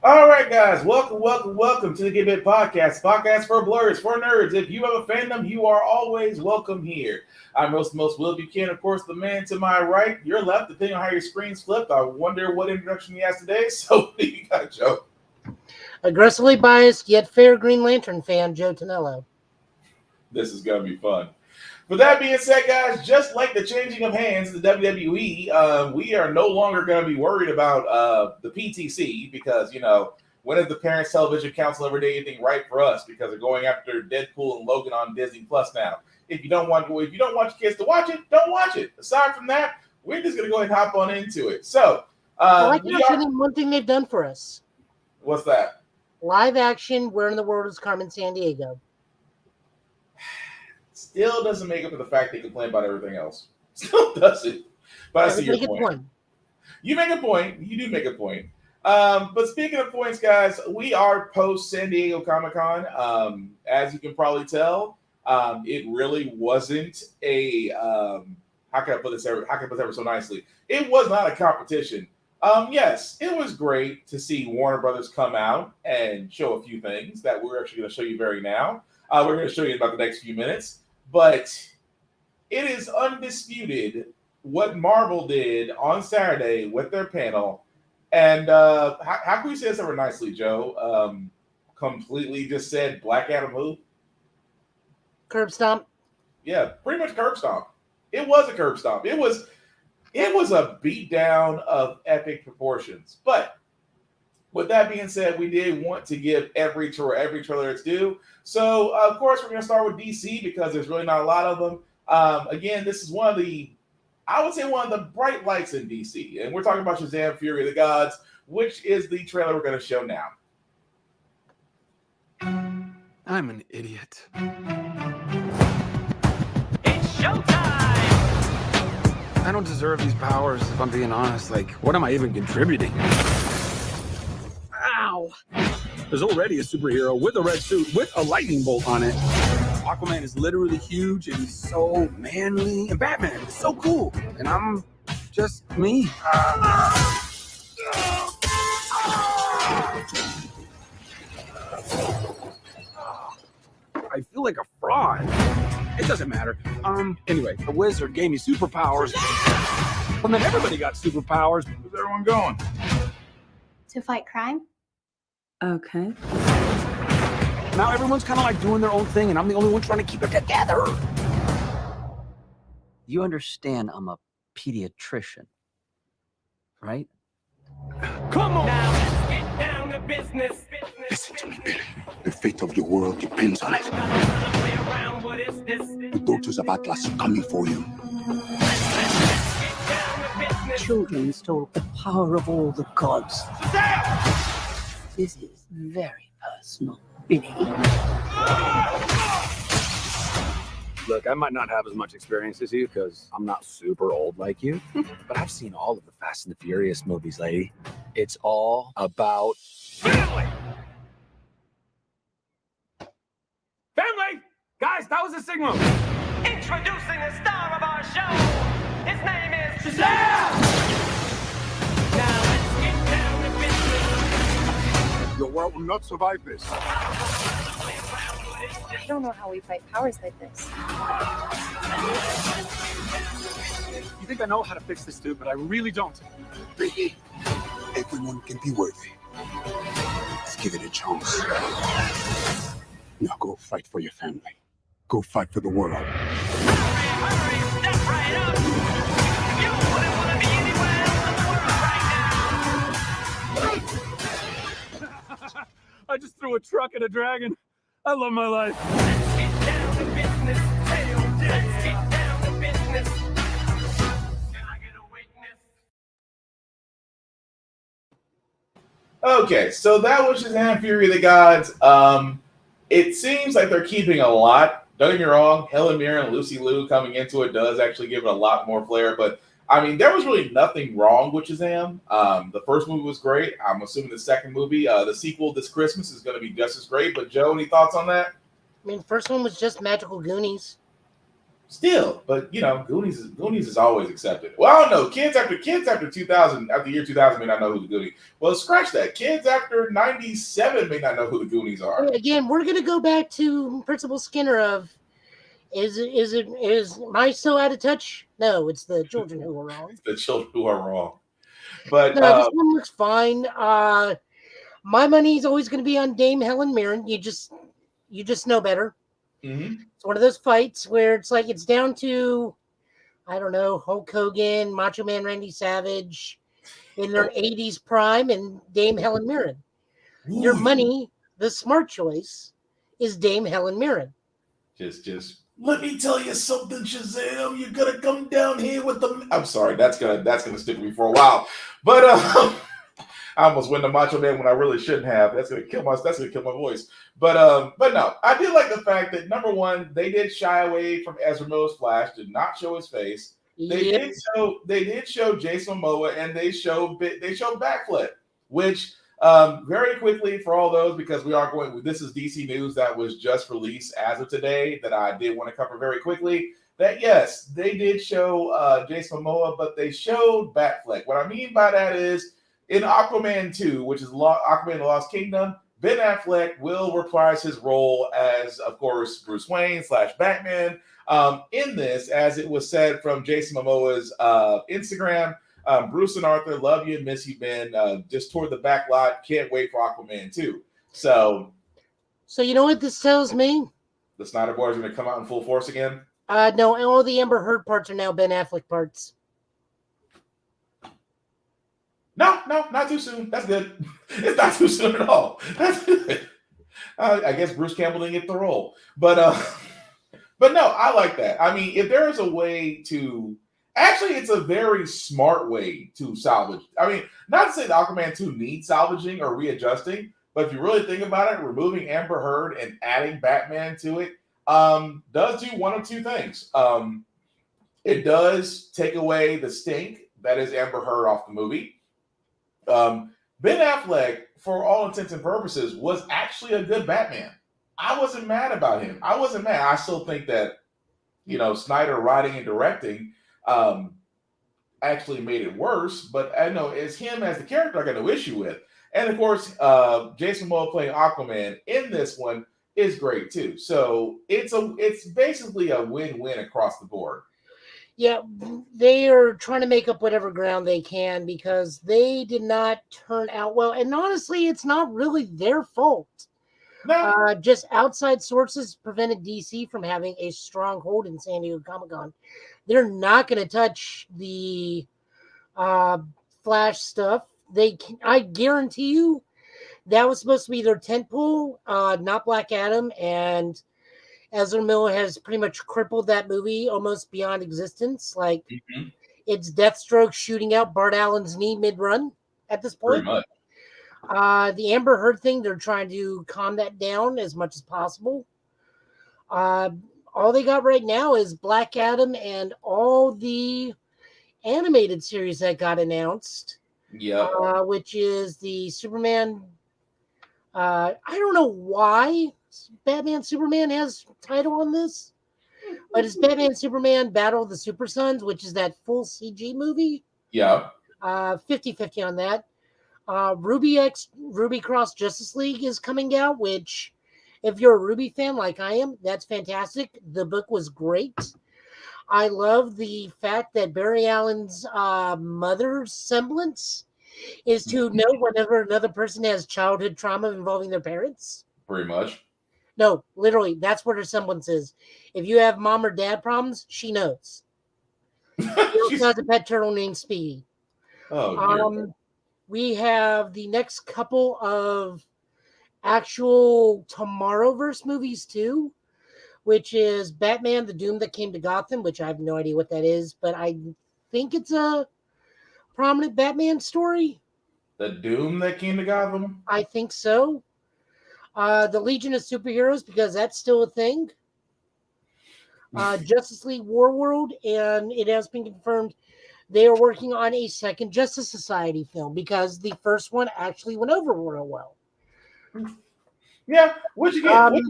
All right, guys, welcome to the Git Bit Podcast, podcast for blurs, for nerds. If you have a fandom, you are always welcome here. I'm most Will Buchanan, of course, the man to my right, your left, depending on how your screen's flipped. I wonder what introduction he has today. So, what do you got, Joe? Aggressively biased yet fair Green Lantern fan, Joe Tonello. This is gonna be fun. With that being said, guys, just like the changing of hands in the WWE, we are no longer going to be worried about the PTC because, when is the Parents Television Council ever did anything right for us? Because they're going after Deadpool and Logan on Disney Plus now. If you don't want your kids to watch it, don't watch it. Aside from that, we're just going to go ahead and hop on into it. So, one thing they've done for us. What's that? Live action. Where in the world is Carmen Sandiego? Still doesn't make up for the fact they complain about everything else. Still doesn't. But I see your point. You make a point. You do make a point. But speaking of points, guys, we are post San Diego Comic-Con. As you can probably tell, it really wasn't a how can I put this ever so nicely? It was not a competition. Yes, it was great to see Warner Brothers come out and show a few things that we're actually going to show you now. We're going to show you in about the next few minutes. But it is undisputed what Marvel did on Saturday with their panel. And how can we say this ever nicely, Joe? Completely just said Black Adam who? Curb stomp. Yeah, pretty much curb stomp. It was a curb stomp. It was a beatdown of epic proportions. But with that being said, we did want to give every trailer its due. So, of course, we're going to start with DC because there's really not a lot of them. Again, this is one of the bright lights in DC. And we're talking about Shazam! Fury of the Gods, which is the trailer we're going to show now. I'm an idiot. It's showtime! I don't deserve these powers, if I'm being honest. Like, what am I even contributing? Ow! There's already a superhero with a red suit with a lightning bolt on it. Aquaman is literally huge and he's so manly. And Batman is so cool. And I'm just me. I feel like a fraud. It doesn't matter. Anyway, the wizard gave me superpowers. And then everybody got superpowers. Where's everyone going? To fight crime? Okay. Now everyone's kind of like doing their own thing, and I'm the only one trying to keep it together. You understand I'm a pediatrician, right? Come on! Now let's get down to business. Listen to me, Billy. The fate of your world depends on it. The daughters of Atlas are coming for you. Children stole the power of all the gods. This is very personal, Billy. Look, I might not have as much experience as you because I'm not super old like you, but I've seen all of the Fast and the Furious movies, lady. It's all about family. Family! Guys, that was a signal. Introducing the star of our show. His name is Shazam! Now let's get down to business. Your world will not survive this. I don't know how we fight powers like this. You think I know how to fix this, dude, but I really don't. Billy, everyone can be worthy. Let's give it a chance. Now go fight for your family. Go fight for the world. Hurry, step right up. You wouldn't want to be anywhere else in the world right now. I just threw a truck at a dragon. I love my life. Let's get down to business. Let's get down to business. Can I get a witness? Okay, so that was Shazam! Fury of the Gods. It seems like they're keeping a lot. Don't get me wrong, Helen Mirren and Lucy Liu coming into it does actually give it a lot more flair. But, I mean, there was really nothing wrong with Shazam. The first movie was great. I'm assuming the second movie, the sequel this Christmas, is going to be just as great. But, Joe, any thoughts on that? I mean, first one was just Magical Goonies. Still, but Goonies is always accepted. Well, I don't know. Kids after 2000, after year 2000 may not know who the Goonies. Well, scratch that. Kids after 97 may not know who the Goonies are. Again, we're gonna go back to Principal Skinner of is my so out of touch? No, it's the children who are wrong. It's the children who are wrong. But no, this one looks fine. My money is always going to be on Dame Helen Mirren. You just know better. Mm-hmm. It's one of those fights where it's like it's down to, I don't know, Hulk Hogan, Macho Man Randy Savage in their 80s prime, and Dame Helen Mirren. Ooh. Your money, the smart choice, is Dame Helen Mirren. Just let me tell you something, Shazam. You're gonna come down here with the. I'm sorry, that's gonna stick with me for a while, but I almost went to Macho Man when I really shouldn't have. That's gonna kill my voice. But no, I did like the fact that number one, they did shy away from Ezra Miller's Flash, did not show his face. They did show Jason Momoa, and they showed Batfleck, which very quickly for all those, because we are going. This is DC news that was just released as of today that I did want to cover very quickly. That yes, they did show Jason Momoa, but they showed Batfleck. What I mean by that is, in Aquaman 2, which is Aquaman: The Lost Kingdom, Ben Affleck will reprise his role as, of course, Bruce Wayne / Batman. In this, as it was said from Jason Momoa's Instagram, Bruce and Arthur, love you, miss you, Ben. Just toward the back lot, can't wait for Aquaman 2. So you know what this tells me? The Snyder Boys are going to come out in full force again? No, all the Amber Heard parts are now Ben Affleck parts. No, not too soon. That's good. It's not too soon at all. That's good. I guess Bruce Campbell didn't get the role. But no, I like that. I mean, if there is a way to... Actually, it's a very smart way to salvage. I mean, not to say that Aquaman 2 needs salvaging or readjusting, but if you really think about it, removing Amber Heard and adding Batman to it does do one of two things. It does take away the stink that is Amber Heard off the movie. Ben Affleck, for all intents and purposes, was actually a good Batman. I wasn't mad about him. I wasn't mad. I still think that, Snyder writing and directing actually made it worse. But I know it's him as the character I got no issue with. And of course, Jason Momoa playing Aquaman in this one is great too. So it's basically a win-win across the board. Yeah, they are trying to make up whatever ground they can because they did not turn out well. And honestly, it's not really their fault. No. Just outside sources prevented DC from having a strong hold in San Diego Comic-Con. They're not going to touch the Flash stuff. I guarantee you that was supposed to be their tentpole, not Black Adam, and Ezra Miller has pretty much crippled that movie almost beyond existence. Like, It's Deathstroke shooting out Bart Allen's knee mid-run at this point. Pretty much. The Amber Heard thing, they're trying to calm that down as much as possible. All they got right now is Black Adam and all the animated series that got announced. Yeah. Which is the Superman. I don't know why Batman Superman has title on this, but it's Batman Superman Battle of the Super Sons, which is that full CG movie. Yeah. 50-50 on that. Ruby Cross Justice League is coming out, which if you're a Ruby fan like I am, that's fantastic. The book was great. I love the fact that Barry Allen's mother's semblance is to know whenever another person has childhood trauma involving their parents. Pretty much. No, literally, that's what her semblance is. If you have mom or dad problems, she knows. She also has a pet turtle named Speedy. Oh, we have the next couple of actual Tomorrowverse movies too, which is Batman: The Doom That Came to Gotham, which I have no idea what that is, but I think it's a prominent Batman story. The Doom That Came to Gotham? I think so. The Legion of Superheroes, because that's still a thing. Justice League Warworld, and it has been confirmed they are working on a second Justice Society film because the first one actually went over real well. Yeah, which again,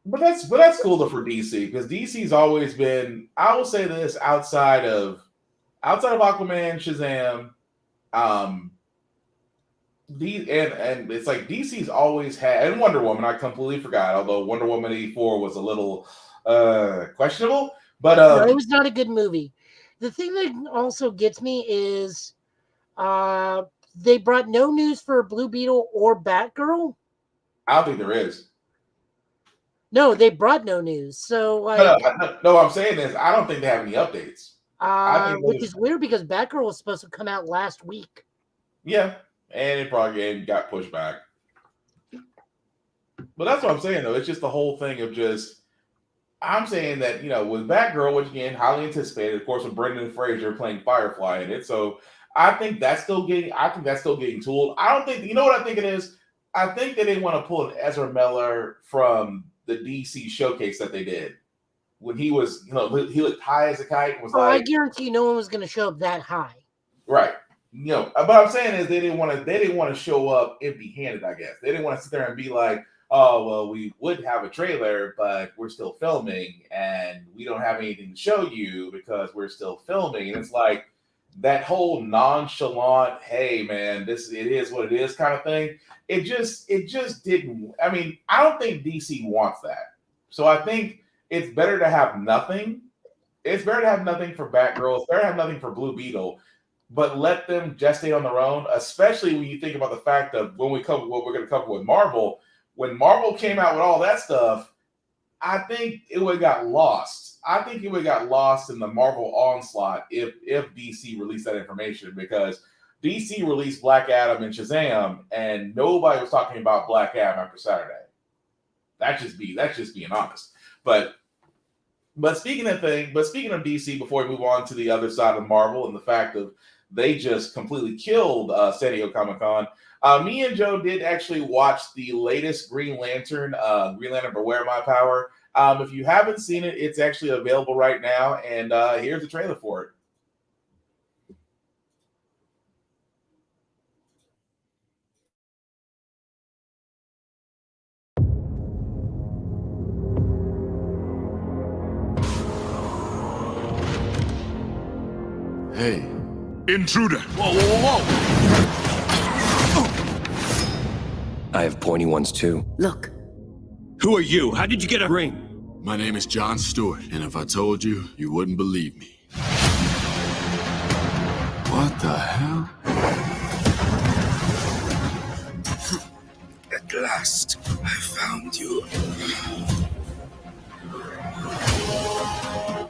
But that's cool though for DC because DC's always been. I will say this outside of Aquaman, Shazam, and it's like DC's always had, and Wonder Woman. I completely forgot. Although Wonder Woman 84 was a little questionable, but no, it was not a good movie. The thing that also gets me is they brought no news for Blue Beetle or Batgirl. I don't think there is. No, they brought no news. So like, no, what I'm saying is I don't think they have any updates. Which is weird because Batgirl was supposed to come out last week. Yeah, and it probably got pushed back. But that's what I'm saying though. It's just the whole thing of just. I'm saying that with Batgirl, which again highly anticipated, of course, with Brendan Fraser playing Firefly in it. So I think that's still getting. Tooled. I don't think. You know what I think it is. I think that they want to pull an Ezra Miller from the DC showcase that they did when he was, he looked high as a kite. I guarantee no one was going to show up that high. Right. But I'm saying is they didn't want to show up empty-handed. I guess they didn't want to sit there and be like, oh well, we would have a trailer, but we're still filming and we don't have anything to show you because we're still filming. And it's like that whole nonchalant, hey man, it is what it is kind of thing. It just didn't. I mean, I don't think DC wants that. So I think it's better to have nothing. It's better to have nothing for Batgirl. It's better to have nothing for Blue Beetle, but let them gestate on their own. Especially when you think about the fact of when we cover what we're going to cover with Marvel. When Marvel came out with all that stuff, I think it would have got lost. I think it would have got lost in the Marvel onslaught if DC released that information because. DC released Black Adam and Shazam, and nobody was talking about Black Adam after Saturday. That's just being honest. But speaking of DC, before we move on to the other side of Marvel and the fact of they just completely killed San Diego Comic-Con, me and Joe did actually watch the latest Green Lantern, Beware My Power. If you haven't seen it, it's actually available right now, and here's the trailer for it. Hey. Intruder! Whoa, whoa, whoa! I have pointy ones too. Look. Who are you? How did you get a ring? My name is John Stewart, and if I told you, you wouldn't believe me. What the hell? At last, I found you.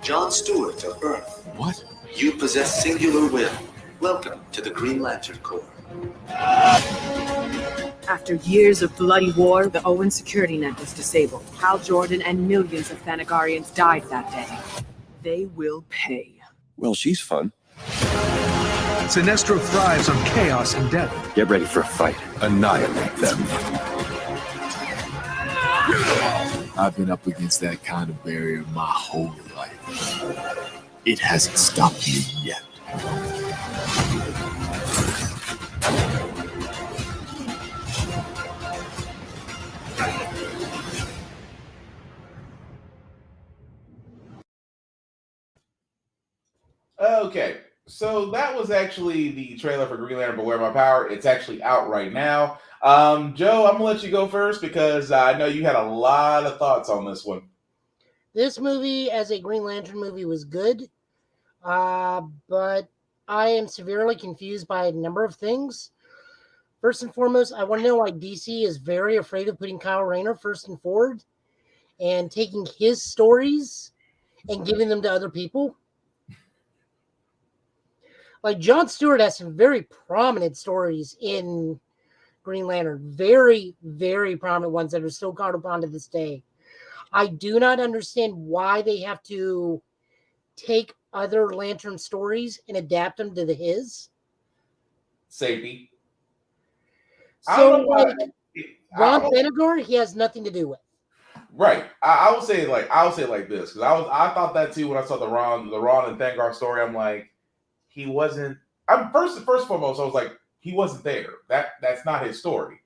John Stewart of Earth. What? You possess singular will. Welcome to the Green Lantern Corps. After years of bloody war, the Owen security net was disabled. Hal Jordan and millions of Thanagarians died that day. They will pay. Well, she's fun. Sinestro thrives on chaos and death. Get ready for a fight. Annihilate them. I've been up against that kind of barrier my whole life. It hasn't stopped me yet. Okay, so that was actually the trailer for Green Lantern Beware My Power. It's actually out right now. Joe, I'm going to let you go first because I know you had a lot of thoughts on this one. This movie, as a Green Lantern movie, was good, but I am severely confused by a number of things. First and foremost, I want to know why DC is very afraid of putting Kyle Rayner first and forward and taking his stories and giving them to other people. Like, John Stewart has some very prominent stories in Green Lantern. Very, very prominent ones that are still called upon to this day. I do not understand why they have to take other Lantern stories and adapt them to his. Safety. So, like, Ron Thanagar, he has nothing to do with. Right. I would say like this because I thought that too when I saw the Ron and Thanagar story. I'm like, he wasn't. First and foremost, I was like, he wasn't there. That's not his story.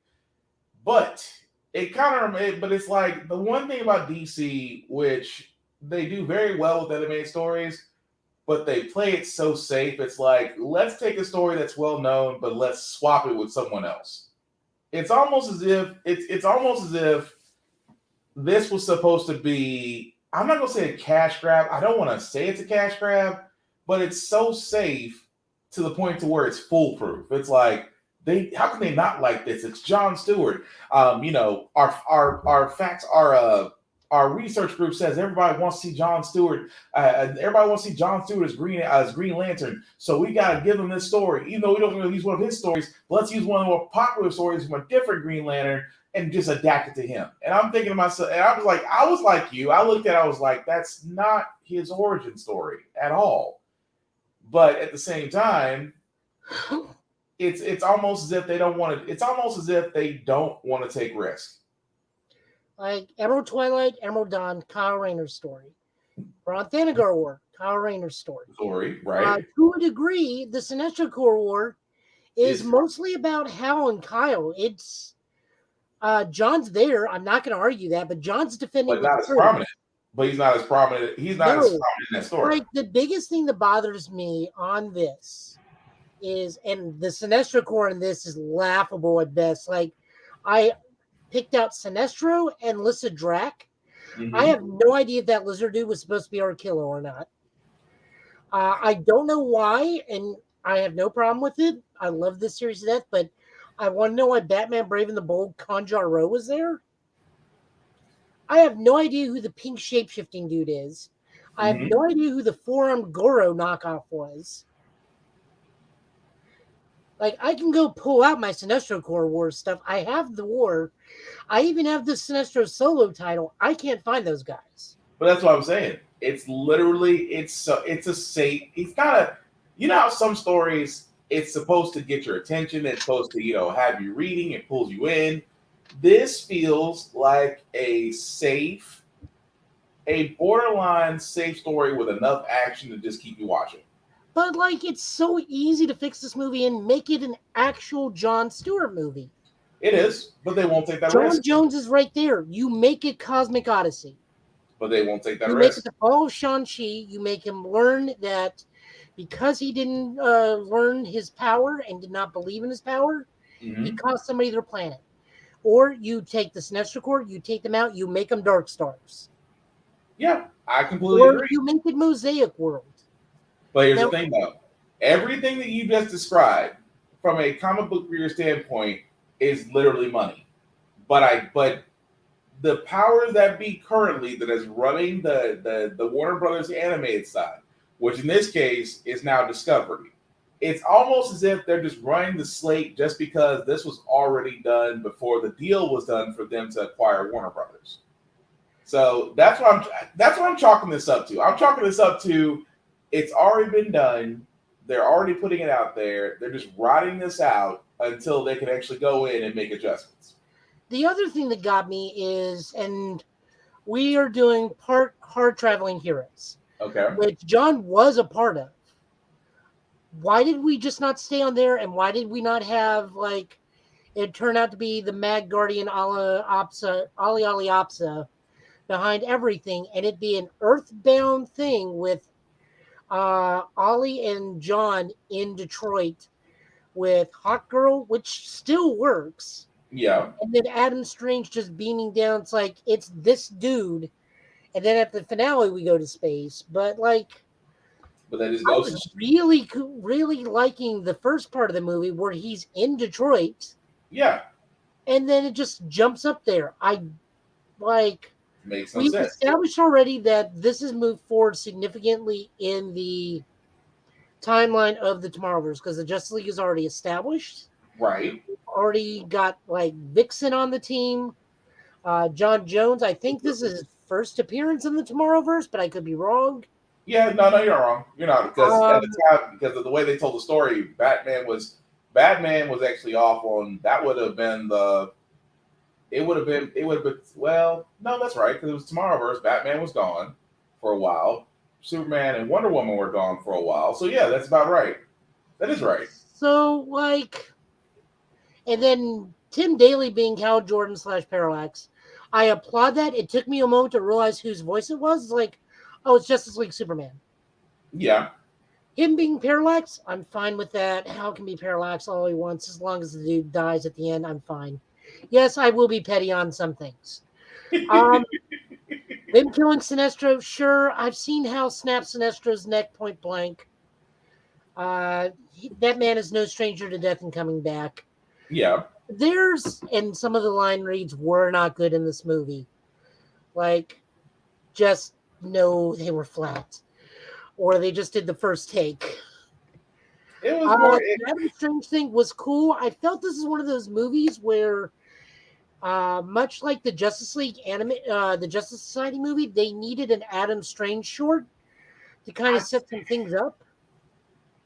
But It kind of, but it's like the one thing about DC, which they do very well with animated stories, but they play it so safe. It's like, let's take a story that's well known, but let's swap it with someone else. It's almost as if it's almost as if this was supposed to be. I'm not gonna say a cash grab. I don't want to say it's a cash grab, but it's so safe to the point to where it's foolproof. It's like how can they not like this? It's Jon Stewart. Our facts are our research group says everybody wants to see Jon Stewart. Everybody wants to see Jon Stewart as Green Lantern. So we got to give him this story. Even though we don't really use one of his stories, let's use one of the more popular stories from a different Green Lantern and just adapt it to him. And I'm thinking to myself, and I was like you. I looked at it, I was like, that's not his origin story at all. But at the same time, it's almost as if they don't want to. It's almost as if they don't want to take risks. Like Emerald Twilight, Emerald Dawn, Kyle Rayner's story. We're on Thanagar War, Kyle Rayner's story. Right. To a degree, the Sinestro Corps War is mostly about Hal and Kyle. It's John's there. I'm not going to argue that, but John's defending. But not as prominent. But he's not as prominent. He's not as prominent in that story. Like the biggest thing that bothers me on this is, and the Sinestro Corps in this is laughable at best. Like I picked out Sinestro and Lyssa Drac. Mm-hmm. I have no idea if that lizard dude was supposed to be our killer or not. I don't know why, and I have no problem with it. I love this series to death, but I want to know why Batman Brave and the Bold Conjaro was there. I have no idea who the pink shape-shifting dude is. I have no idea who the four-armed Goro knockoff was. Like, I can go pull out my Sinestro Corps War stuff. I have the war. I even have the Sinestro solo title. I can't find those guys. But that's what I'm saying. It's literally, it's a safe. It's not a, you know how some stories, it's supposed to get your attention. It's supposed to, have you reading. It pulls you in. This feels like a borderline safe story with enough action to just keep you watching. But, like, it's so easy to fix this movie and make it an actual Jon Stewart movie. It is, but they won't take that John risk. Jones is right there. You make it Cosmic Odyssey. But they won't take that risk. You make it the fall of Shang-Chi. You make him learn that because he didn't learn his power and did not believe in his power, he cost somebody their planet. Or you take the Sinestro Corps, you take them out, you make them Dark Stars. Yeah, I completely agree. Or you make it Mosaic World. But here's the thing, though. Everything that you just described, from a comic book reader standpoint, is literally money. But the powers that be currently that is running the Warner Brothers animated side, which in this case is now Discovery, it's almost as if they're just running the slate just because this was already done before the deal was done for them to acquire Warner Brothers. So that's what I'm chalking this up to. I'm chalking this up to it's already been done. They're already putting it out there. They're just riding this out until they can actually go in and make adjustments. The other thing that got me is, and we are doing part Hard Traveling Heroes. Okay. Which John was a part of. Why did we just not stay on there? And why did we not have, like, it turned out to be the Mad Guardian Ali Apsa behind everything, and it be an earthbound thing with Ollie and John in Detroit with Hawk Girl, which still works. Yeah. And then Adam Strange just beaming down. It's like, it's this dude. And then at the finale, we go to space. But, like, that is I was really liking the first part of the movie where he's in Detroit. Yeah. And then it just jumps up there. Makes no we've sense. established already that this has moved forward significantly in the timeline of the Tomorrowverse because the Justice League is already established. Right. Already got, like, Vixen on the team. John Jones, I think this is his first appearance in the Tomorrowverse, but I could be wrong. Yeah, no, you're wrong. You're not, because at the time, because of the way they told the story, Batman was actually off on. That would have been well, no, that's right, because it was Tomorrowverse. Batman was gone for a while. Superman and Wonder Woman were gone for a while. So yeah, that's about right. That is right. So, like, and then Tim Daly being Hal Jordan / Parallax, I applaud that. It took me a moment to realize whose voice it was. It's like, oh, it's Justice League Superman. Yeah. Him being Parallax, I'm fine with that. Hal can be Parallax all he wants. As long as the dude dies at the end, I'm fine. Yes, I will be petty on some things. Them killing Sinestro, sure. I've seen Hal snap Sinestro's neck point blank. That man is no stranger to death and coming back. Yeah. And some of the line reads were not good in this movie. Like, just no, they were flat. Or they just did the first take. It was more. The Adam Strange thing was cool. I felt this is one of those movies where, much like the Justice League the Justice Society movie, they needed an Adam Strange short to kind of set some things up.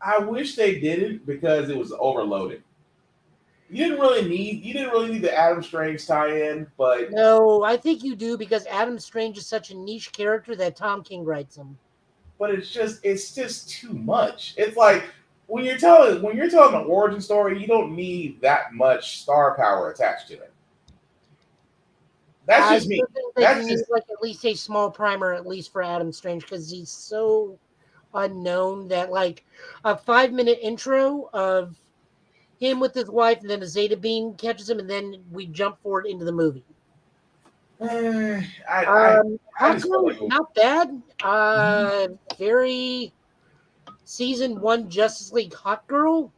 I wish they didn't because it was overloaded. You didn't really need the Adam Strange tie-in, but no, I think you do because Adam Strange is such a niche character that Tom King writes him. But it's just too much. It's like when you're telling an origin story, you don't need that much star power attached to it. That's just me. That's just like at least a small primer, at least for Adam Strange, because he's so unknown that like a 5-minute intro of him with his wife, and then a Zeta beam catches him, and then we jump forward into the movie. Not bad. Very season 1 Justice League hot girl.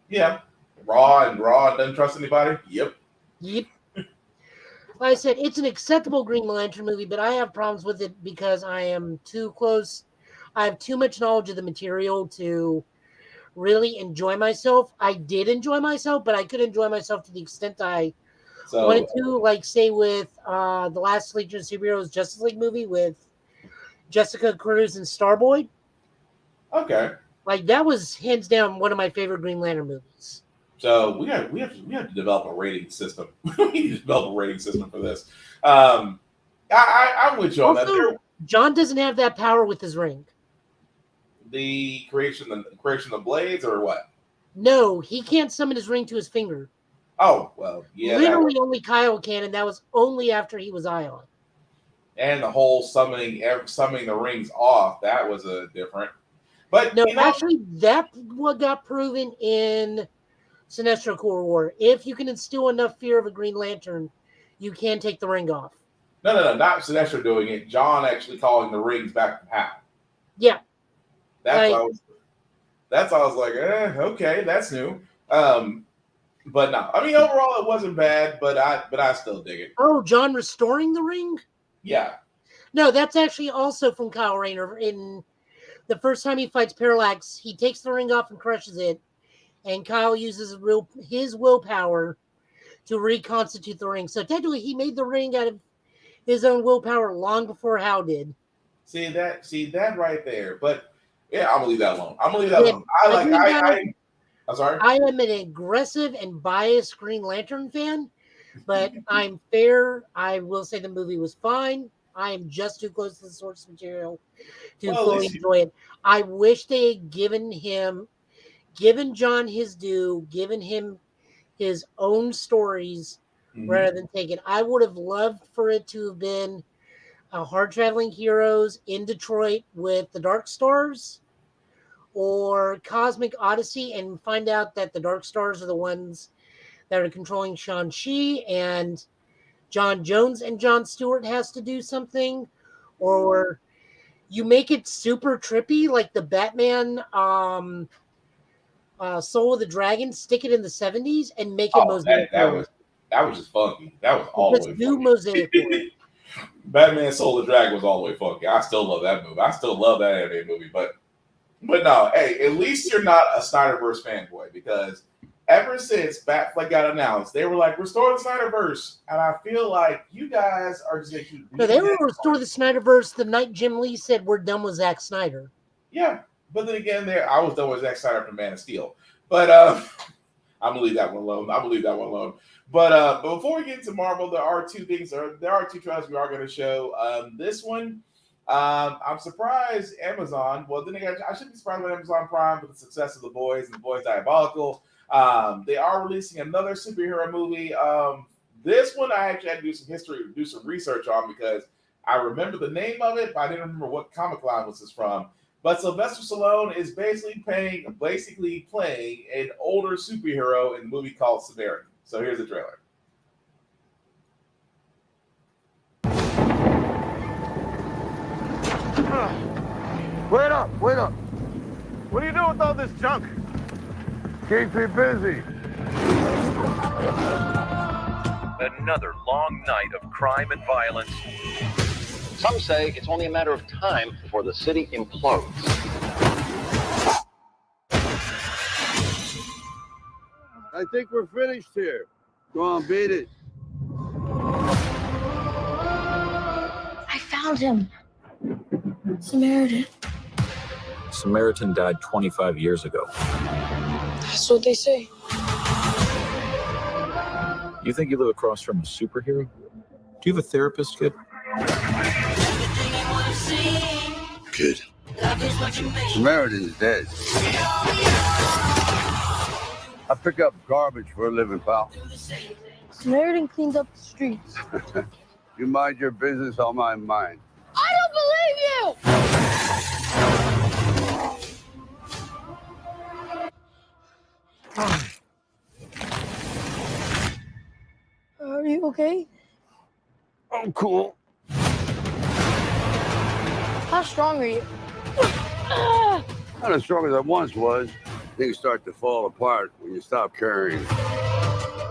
Yeah, raw and doesn't trust anybody. Yep. Like I said, it's an acceptable Green Lantern movie, but I have problems with it because I am too close. I have too much knowledge of the material to really enjoy myself. I did enjoy myself, but I could enjoy myself to the extent I wanted to, like, say, with the last Legion of Superheroes Justice League movie with Jessica Cruz and Starboy. Okay. Like, that was hands down one of my favorite Green Lantern movies. So we have to develop a rating system. We need to develop a rating system for this. I'm with you on that. John doesn't have that power with his ring. The creation of blades, or what? No, he can't summon his ring to his finger. Oh, well, yeah. Literally only Kyle can, and that was only after he was Ion. And the whole summoning the rings off, that was a different. But no, actually, that what got proven in Sinestro Core War. If you can instill enough fear of a Green Lantern, you can take the ring off. No, not Sinestro doing it. John actually calling the rings back to Hal. Yeah. That's why I was like, okay, that's new. But no, I mean, overall, it wasn't bad, but I still dig it. Oh, John restoring the ring? Yeah. No, that's actually also from Kyle Rayner. In the first time he fights Parallax, he takes the ring off and crushes it, and Kyle uses his willpower to reconstitute the ring. So technically, he made the ring out of his own willpower long before Hal did. See that right there. But yeah, I'm gonna leave that alone. I'm sorry. I am an aggressive and biased Green Lantern fan, but I'm fair. I will say the movie was fine. I am just too close to the source material to fully enjoy it. I wish they had given John his due, given him his own stories rather than taken. I would have loved for it to have been a Hard Traveling Heroes in Detroit with the Dark Stars, or Cosmic Odyssey, and find out that the Dark Stars are the ones that are controlling Shang-Chi, and John Jones and John Stewart has to do something, or you make it super trippy, like the Batman Soul of the Dragon, stick it in the 70s and make it Mosaic. That was just funky. That was all the way funky. Mosaic. Batman Soul of the Dragon was all the way funky. I still love that movie. I still love that anime movie, but no, hey, at least you're not a Snyderverse fanboy, because ever since Batfleck got announced, they were like, restore the Snyderverse. And I feel like you guys are just going to keep... No, they were restore the Snyderverse the night Jim Lee said we're done with Zack Snyder. Yeah, but then again, I was done with Zack Snyder from Man of Steel. But I'm going to leave that one alone. But before we get into Marvel, there are two trailers we are going to show. This one, I'm surprised Amazon. Well, then again, I shouldn't be surprised with Amazon Prime with the success of The Boys and The Boys Diabolical. They are releasing another superhero movie. This one I actually had to do some research on because I remember the name of it, but I didn't remember what comic line was this from. But Sylvester Stallone is basically playing an older superhero in the movie called Samaritan. So here's the trailer. Wait up. What are you doing with all this junk? Keeps me busy. Another long night of crime and violence. Some say it's only a matter of time before the city implodes. I think we're finished here. Go on, beat it. I found him. Samaritan. Samaritan died 25 years ago. That's what they say. You think you live across from a superhero? Do you have a therapist, kid? Kid. Samaritan's dead. I pick up garbage for a living, pal. Samaritan cleans up the streets. You mind your business, I'll mind mine. I don't believe you! Are you okay? I'm cool. How strong are you? Not as strong as I once was. Things start to fall apart when you stop caring.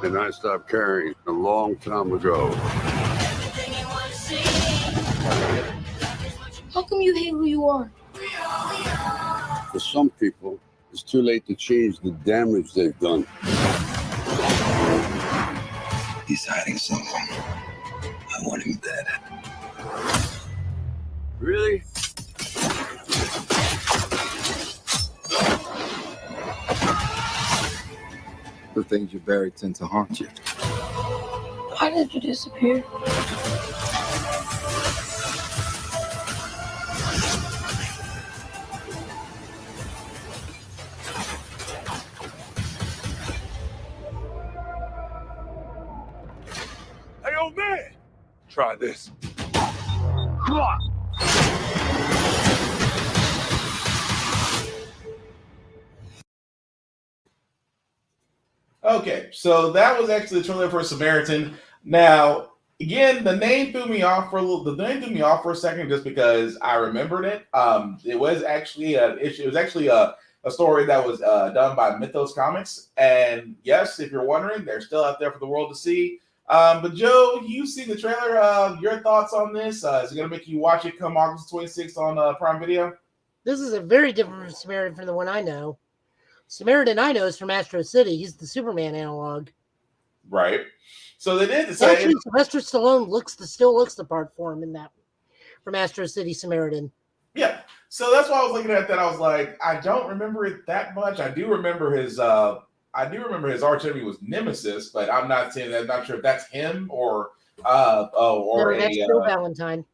And I stopped caring a long time ago. How come you hate who you are? For some people, it's too late to change the damage they've done. He's hiding something. I want him dead. Really? The things you bury tend to haunt you. Why did you disappear? Hey, old man! Try this. Okay, so that was actually the trailer for Samaritan. Now, again, the name threw me off for a second just because I remembered it. It was actually a story that was done by Mythos Comics, and yes, if you're wondering, they're still out there for the world to see. But Joe, you've seen the trailer. Your thoughts on this? Is it going to make you watch it come August 26th on Prime Video? This is a very different Samaritan from the one I know. Samaritan I know is from Astro City. He's the Superman analog. Right. So they did the same. Actually, Sylvester Stallone still looks the part for him in that from Astro City Samaritan. Yeah. So that's why I was looking at that. I was like, I don't remember it that much. I do remember his arch enemy was Nemesis, but I'm not saying that. I'm not sure if that's him or no, that's Bill Valentine.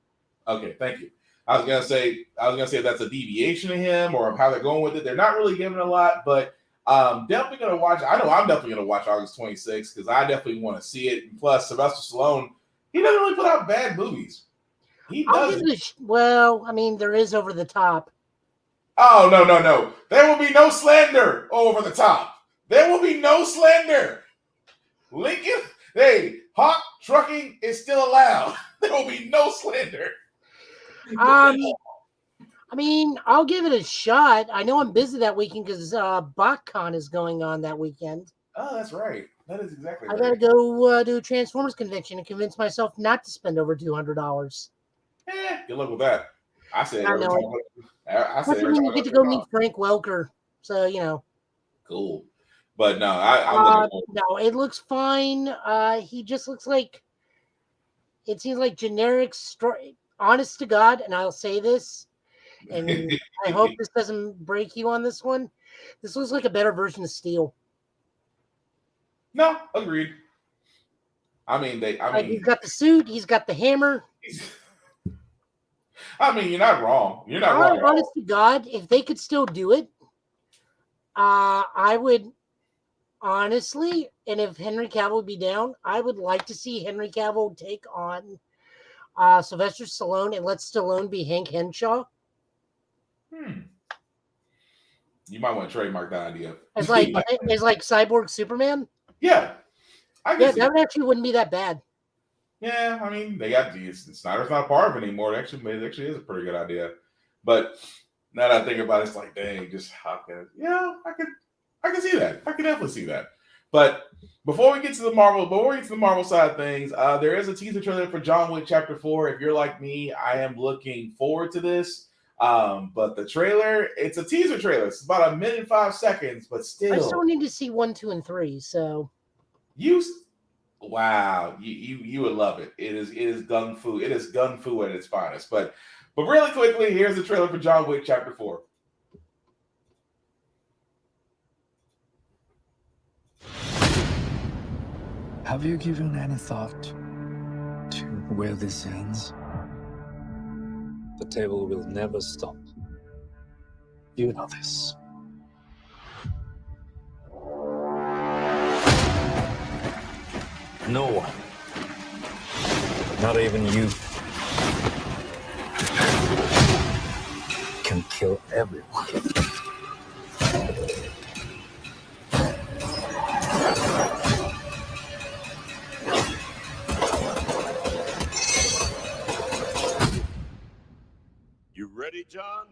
Okay, thank you. I was gonna say if that's a deviation of him or of how they're going with it. They're not really giving a lot, but definitely gonna watch. I know I'm definitely gonna watch August 26th because I definitely want to see it. And plus, Sylvester Stallone, he doesn't really put out bad movies. He does. Well, I mean, there is Over the Top. Oh no! There will be no slander over the top. There will be no slander. Lincoln, hey, Hawk trucking is still allowed. There will be no slander. I mean, I'll give it a shot. I know I'm busy that weekend because BotCon is going on that weekend. Oh, that's right. That is exactly I right. got to go to a Transformers convention and convince myself not to spend over $200. Good luck with that. I said I know. You get to go meet Frank Welker, so you know. Cool, but no, no, it looks fine. He just looks like it seems like generic story. Honest to God, and I'll say this, and I hope this doesn't break you on this one. This looks like a better version of Steel. No, agreed. I mean, he's got the suit, he's got the hammer. I mean, you're not wrong. You're not wrong. Honest to God, if they could still do it, I would Honestly, and if Henry Cavill would be down, I would like to see Henry Cavill take on Sylvester Stallone and let Stallone be Hank Henshaw. You might want to trademark that idea. It's like Cyborg Superman. Yeah, that actually wouldn't be that bad. Yeah, I mean, they got Snyder's not part of it anymore. It actually is a pretty good idea. But now that I think about it, it's like, dang, just how can I can see that. I can definitely see that. But before we get to the Marvel side of things, there is a teaser trailer for John Wick Chapter 4. If you're like me, I am looking forward to this. But the trailer, it's a teaser trailer. It's about 1 minute and 5 seconds, but still. I still need to see 1, 2, and 3. So wow, you would love it. It is gun fu. It is gun fu at its finest. But really quickly, here's the trailer for John Wick Chapter 4. Have you given any thought to where this ends? The table will never stop. You know this. No one, not even you, can kill everyone. You ready, John?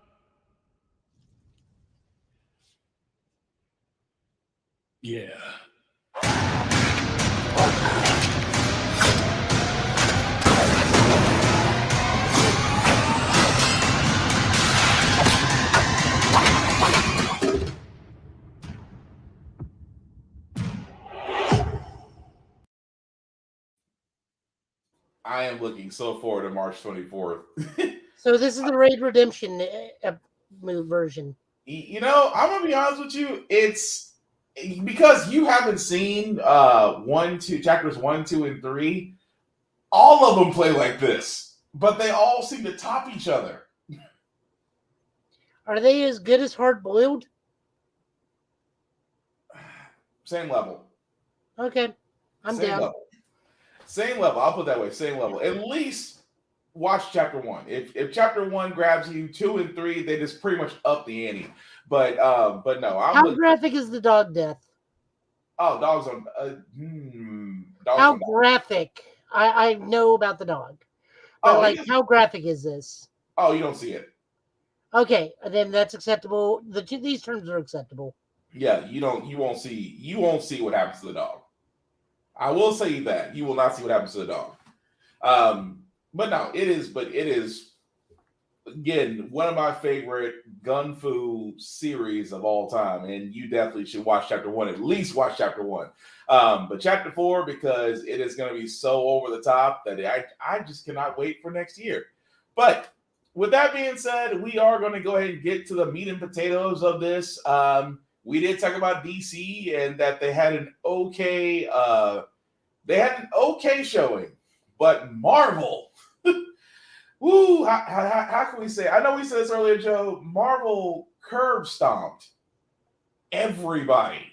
Yeah. I am looking so forward to March 24th. So this is the Raid Redemption version. You know, I'm gonna be honest with you. It's because you haven't seen chapters 1, 2, and 3. All of them play like this, but they all seem to top each other. Are they as good as Hard Boiled? Same level. Okay, I'm down. Same level. I'll put it that way. Same level. At least watch chapter 1. If chapter 1 grabs you, 2 and 3, they just pretty much up the ante. But no. How graphic is the dog death? Oh, dogs on. How graphic? I know about the dog, but how graphic is this? Oh, you don't see it. Okay, then that's acceptable. These terms are acceptable. Yeah, you won't see what happens to the dog. I will say that you will not see what happens to the dog. But no, it is again one of my favorite gun fu series of all time, and you definitely should watch chapter 1. At least watch chapter 1. But chapter 4, because it is going to be so over the top that I just cannot wait for next year. But with that being said, we are going to go ahead and get to the meat and potatoes of this. We did talk about DC and that they had an okay showing, but Marvel, woo! How can we say? I know we said this earlier, Joe. Marvel curb stomped everybody.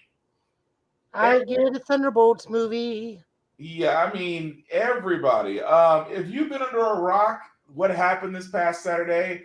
I get a Thunderbolts movie. Yeah, I mean everybody. If you've been under a rock, what happened this past Saturday?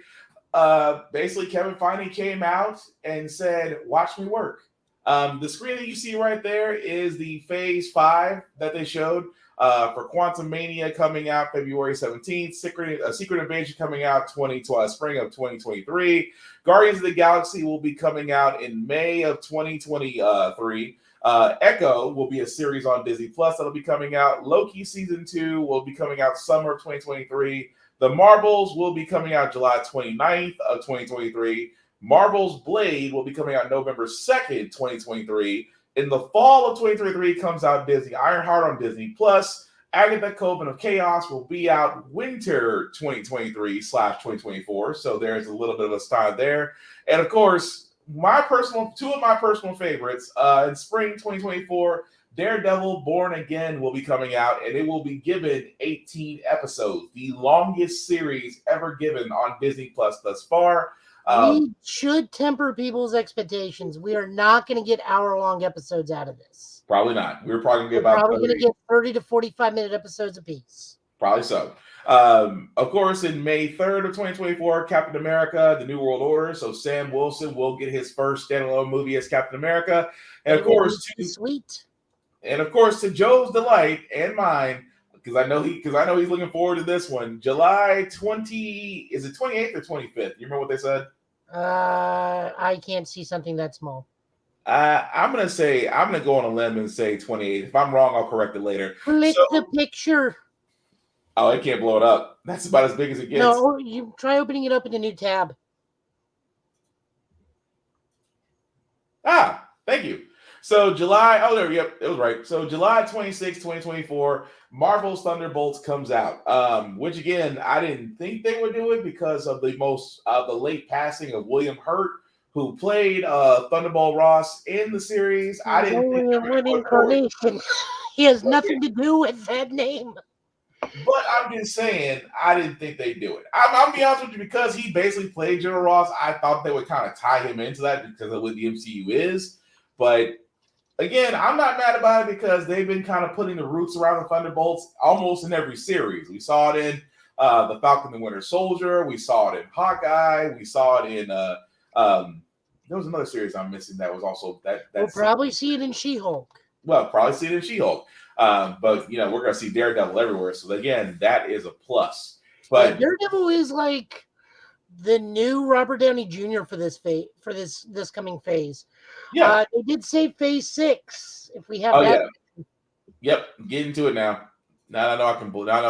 Basically, Kevin Feige came out and said, "Watch me work." The screen that you see right there is the Phase 5 that they showed for Quantum Mania coming out February 17th. Secret Invasion coming out spring of 2023. Guardians of the Galaxy will be coming out in May of 2023. Echo will be a series on Disney Plus that'll be coming out. Loki Season 2 will be coming out summer of 2023. The Marvels will be coming out July 29th of 2023. Marvel's Blade will be coming out November 2nd, 2023. In the fall of 2023 comes out Disney Ironheart on Disney Plus. Agatha Coven of Chaos will be out winter 2023/2024. So there's a little bit of a style there. And of course, two of my personal favorites in spring 2024, Daredevil Born Again will be coming out, and it will be given 18 episodes, the longest series ever given on Disney Plus thus far. We should temper people's expectations. We are not going to get hour-long episodes out of this. Probably not. We're probably going to get 30 to 45-minute episodes apiece. Probably so. Of course, in May 3rd of 2024, Captain America, The New World Order. So Sam Wilson will get his first standalone movie as Captain America. And of course, sweet. And of course, to Joe's delight and mine, because I know he's looking forward to this one. July 20, is it 28th or 25th? You remember what they said? I can't see something that small. I'm gonna go on a limb and say 28th. If I'm wrong, I'll correct it later. Click the picture. Oh, I can't blow it up. That's about as big as it gets. No, you try opening it up in a new tab. Thank you. So July, it was right. So July 26, 2024, Marvel's Thunderbolts comes out. Which again, I didn't think they would do it because of the late passing of William Hurt, who played Thunderbolt Ross in the series. I didn't think one incarnation. He has nothing to do with that name. But I'm just saying, I didn't think they'd do it. I'll be honest with you, because he basically played General Ross, I thought they would kind of tie him into that because of what the MCU is. But again, I'm not mad about it because they've been kind of putting the roots around the Thunderbolts almost in every series. We saw it in The Falcon and the Winter Soldier. We saw it in Hawkeye. We saw it in there was another series I'm missing that was also that. We'll probably see it in She-Hulk. Well, probably see it in She-Hulk. But we're gonna see Daredevil everywhere. So again, that is a plus. But Daredevil is like the new Robert Downey Jr. for this this coming phase. Yeah, they did say phase 6. If we have that. Yeah. Yep, get into it now. Now I know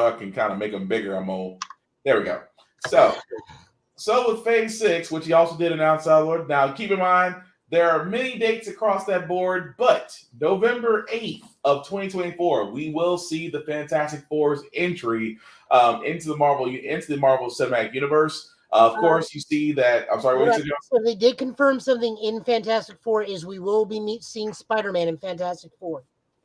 I can kind of make them bigger. I'm old. There we go. So with phase 6, which he also did announce, Lord. Now keep in mind, there are many dates across that board, but November 8th of 2024, we will see the Fantastic Four's entry into the Marvel Cinematic Universe. Of course, you see that. I'm sorry, what you said, John? So they did confirm something in Fantastic Four is we will be seeing Spider-Man in Fantastic Four.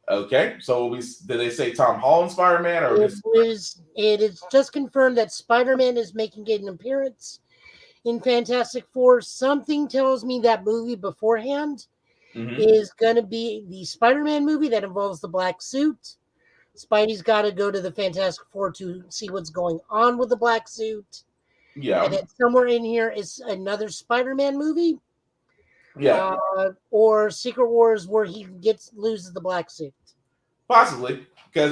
Okay, so did they say Tom Holland Spider-Man, or it is just confirmed that Spider-Man is making an appearance in Fantastic Four? Something tells me that movie beforehand is going to be the Spider-Man movie that involves the black suit. Spidey's got to go to the Fantastic Four to see what's going on with the black suit. Yeah. And then somewhere in here is another Spider-Man movie. Yeah. Or Secret Wars where he loses the black suit. Possibly. Because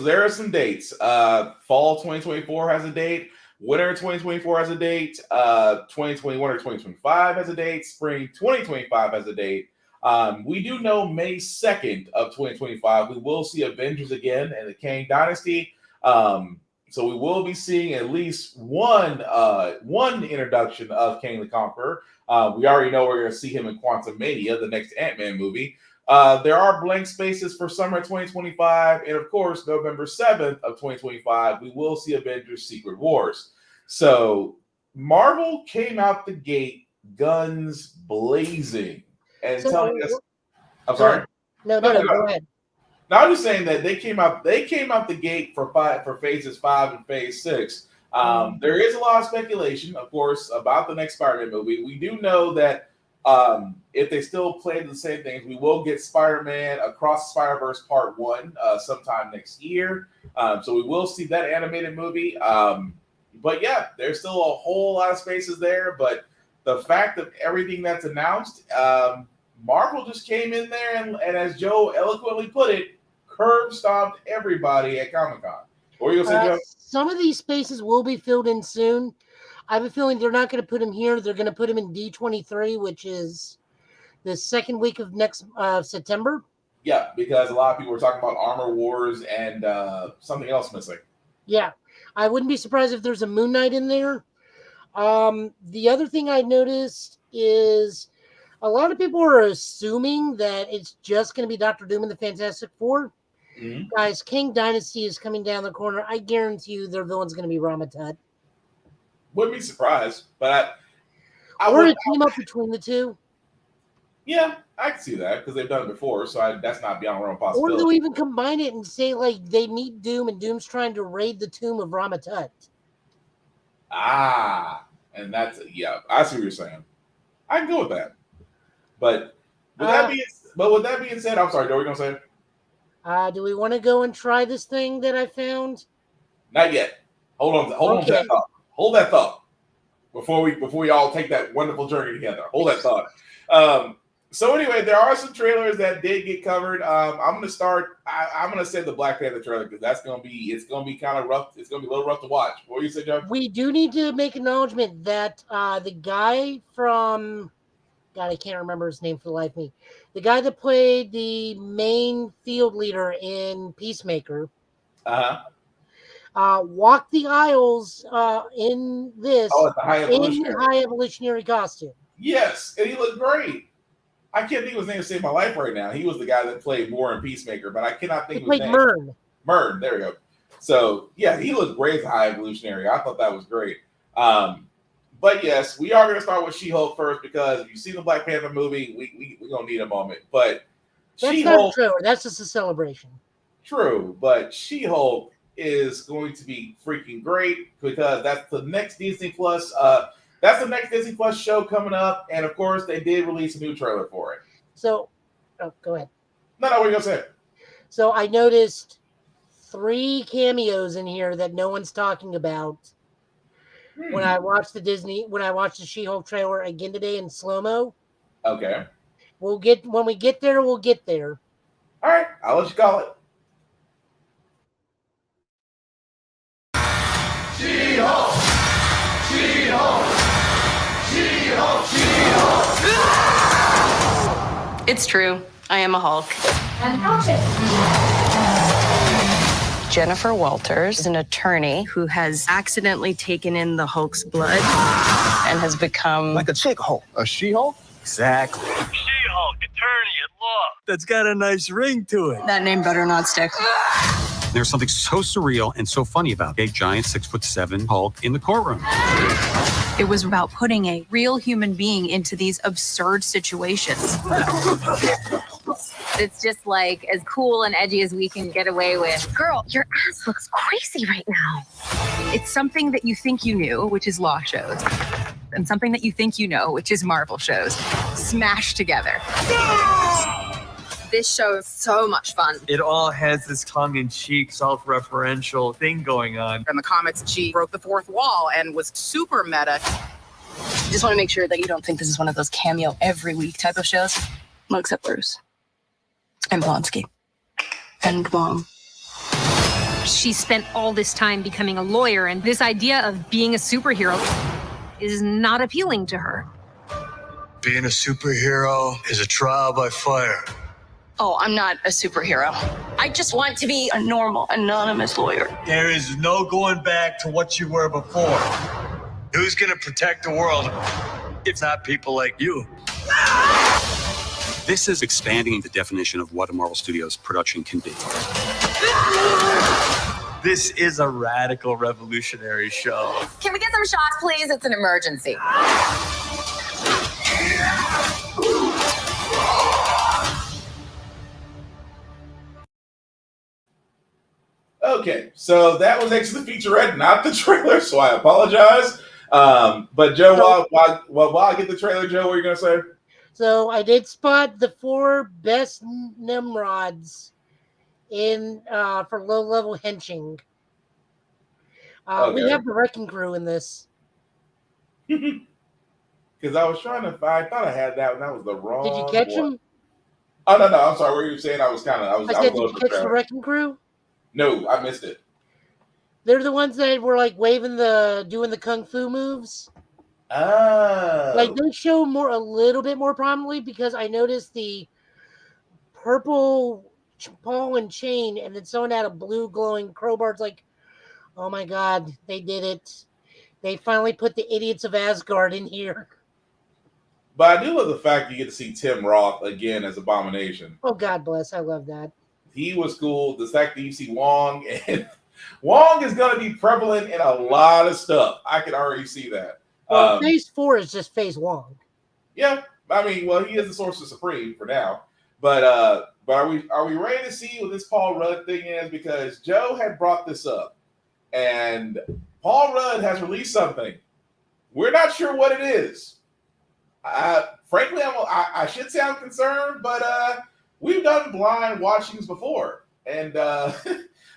there are some dates. Fall 2024 has a date. Winter 2024 has a date. 2021 or 2025 has a date. Spring 2025 has a date. We do know May 2nd of 2025, we will see Avengers again and the Kang Dynasty. So we will be seeing at least one introduction of Kang the Conqueror. We already know we're going to see him in Quantumania, the next Ant-Man movie. There are blank spaces for summer 2025. And of course, November 7th of 2025, we will see Avengers Secret Wars. So Marvel came out the gate guns blazing and telling us. I'm sorry. No, go ahead. No, I'm just saying that they came out the gate for phases 5 and phase 6. There is a lot of speculation, of course, about the next Spider-Man movie. We do know that if they still play the same things, we will get Spider-Man Across the Spider-Verse Part 1 sometime next year. So we will see that animated movie. But yeah, there's still a whole lot of spaces there. But the fact of everything that's announced, Marvel just came in there and as Joe eloquently put it, curb stomped everybody at Comic-Con. What are you going to say, Joe? Some of these spaces will be filled in soon. I have a feeling they're not going to put him here. They're going to put him in D23, which is the second week of next September. Yeah, because a lot of people were talking about Armor Wars and something else missing. Yeah, I wouldn't be surprised if there's a Moon Knight in there. The other thing I noticed is a lot of people are assuming that it's just going to be Doctor Doom and the Fantastic Four. Mm-hmm. Guys, Kang Dynasty is coming down the corner. I guarantee you their villain's going to be Ramatut. Wouldn't be surprised, but or a team up between the two. Yeah, I can see that because they've done it before, so that's not beyond realm possibility. Or they'll even combine it and say like they meet Doom and Doom's trying to raid the tomb of Ramatut. And that's I see what you're saying. I can go with that. But with that being said, I'm sorry, what were you gonna say? Do we want to go and try this thing that I found? Not yet. Hold on to that thought. Hold that thought before we all take that wonderful journey together. Hold that thought. So anyway, there are some trailers that did get covered. I'm gonna start. I'm gonna say the Black Panther trailer because it's gonna be kind of rough. It's gonna be a little rough to watch. What do you say, Joe? We do need to make acknowledgement that the guy from I can't remember his name for the life of me. The guy that played the main field leader in Peacemaker. Walked the aisles in this high evolutionary costume. Yes, and he looked great. I can't think of his name to save my life right now. He was the guy that played Moore in Peacemaker, but I cannot think of his name. He played Mern, there we go. So, yeah, he looked great as a high evolutionary. I thought that was great. But, yes, we are going to start with She-Hulk first because if you've seen the Black Panther movie, we're going to need a moment. But that's not true. That's just a celebration. True, but She-Hulk is going to be freaking great because that's the next Disney Plus show coming up, and of course they did release a new trailer for it. So, go ahead. No, what are you gonna say? So I noticed 3 cameos in here that no one's talking about. When I watched the She-Hulk trailer again today in slow-mo. Okay. When we get there, we'll get there. All right, I'll let you call it. She-Hulk! She-Hulk! She-Hulk! She-Hulk! It's true. I am a Hulk. And watch it. Jennifer Walters is an attorney who has accidentally taken in the Hulk's blood and has become like a chick Hulk. A She-Hulk? Exactly. She-Hulk, attorney at law. That's got a nice ring to it. That name better not stick. There's something so surreal and so funny about a giant 6'7" Hulk in the courtroom. It was about putting a real human being into these absurd situations. It's just like as cool and edgy as we can get away with. Girl, your ass looks crazy right now. It's something that you think you knew, which is law shows, and something that you think you know, which is Marvel shows, smashed together. This show is so much fun. It all has this tongue-in-cheek, self-referential thing going on. In the comics, she broke the fourth wall and was super meta. Just want to make sure that you don't think this is one of those cameo every week type of shows. Well, except Bruce. And Blonsky. And Wong. She spent all this time becoming a lawyer, and this idea of being a superhero is not appealing to her. Being a superhero is a trial by fire. Oh, I'm not a superhero. I just want to be a normal, anonymous lawyer. There is no going back to what you were before. Who's gonna protect the world if not people like you? This is expanding the definition of what a Marvel Studios production can be. This is a radical, revolutionary show. Can we get some shots, please? It's an emergency. Okay, so that was actually the featurette, not the trailer, so I apologize. But Joe, while I get the trailer, Joe, what are you gonna say? So I did spot the 4 best Nimrods in for low-level henching. Okay. We have the Wrecking Crew in this. Because I was trying to find, I thought I had that, and that was the wrong. Did you catch him? Oh no, I'm sorry. What were you saying? I said, did you catch the Wrecking Crew? No, I missed it. They're the ones that were like doing the kung fu moves. Oh. Like they show a little bit more prominently because I noticed the purple ball and chain, and then someone had a blue glowing crowbar. It's like, oh my god, they did it! They finally put the idiots of Asgard in here. But I do love the fact you get to see Tim Roth again as Abomination. Oh, God bless! I love that. He was cool. The fact that you see Wong, and Wong is going to be prevalent in a lot of stuff. I can already see that. Well, Phase 4 is just Phase Wong. Yeah, I mean, well, he is the Sorcerer Supreme for now. But are we ready to see what this Paul Rudd thing is? Because Joe had brought this up, and Paul Rudd has released something We're not sure what it is. Frankly, I should sound concerned, but we've done blind watchings before, and I'm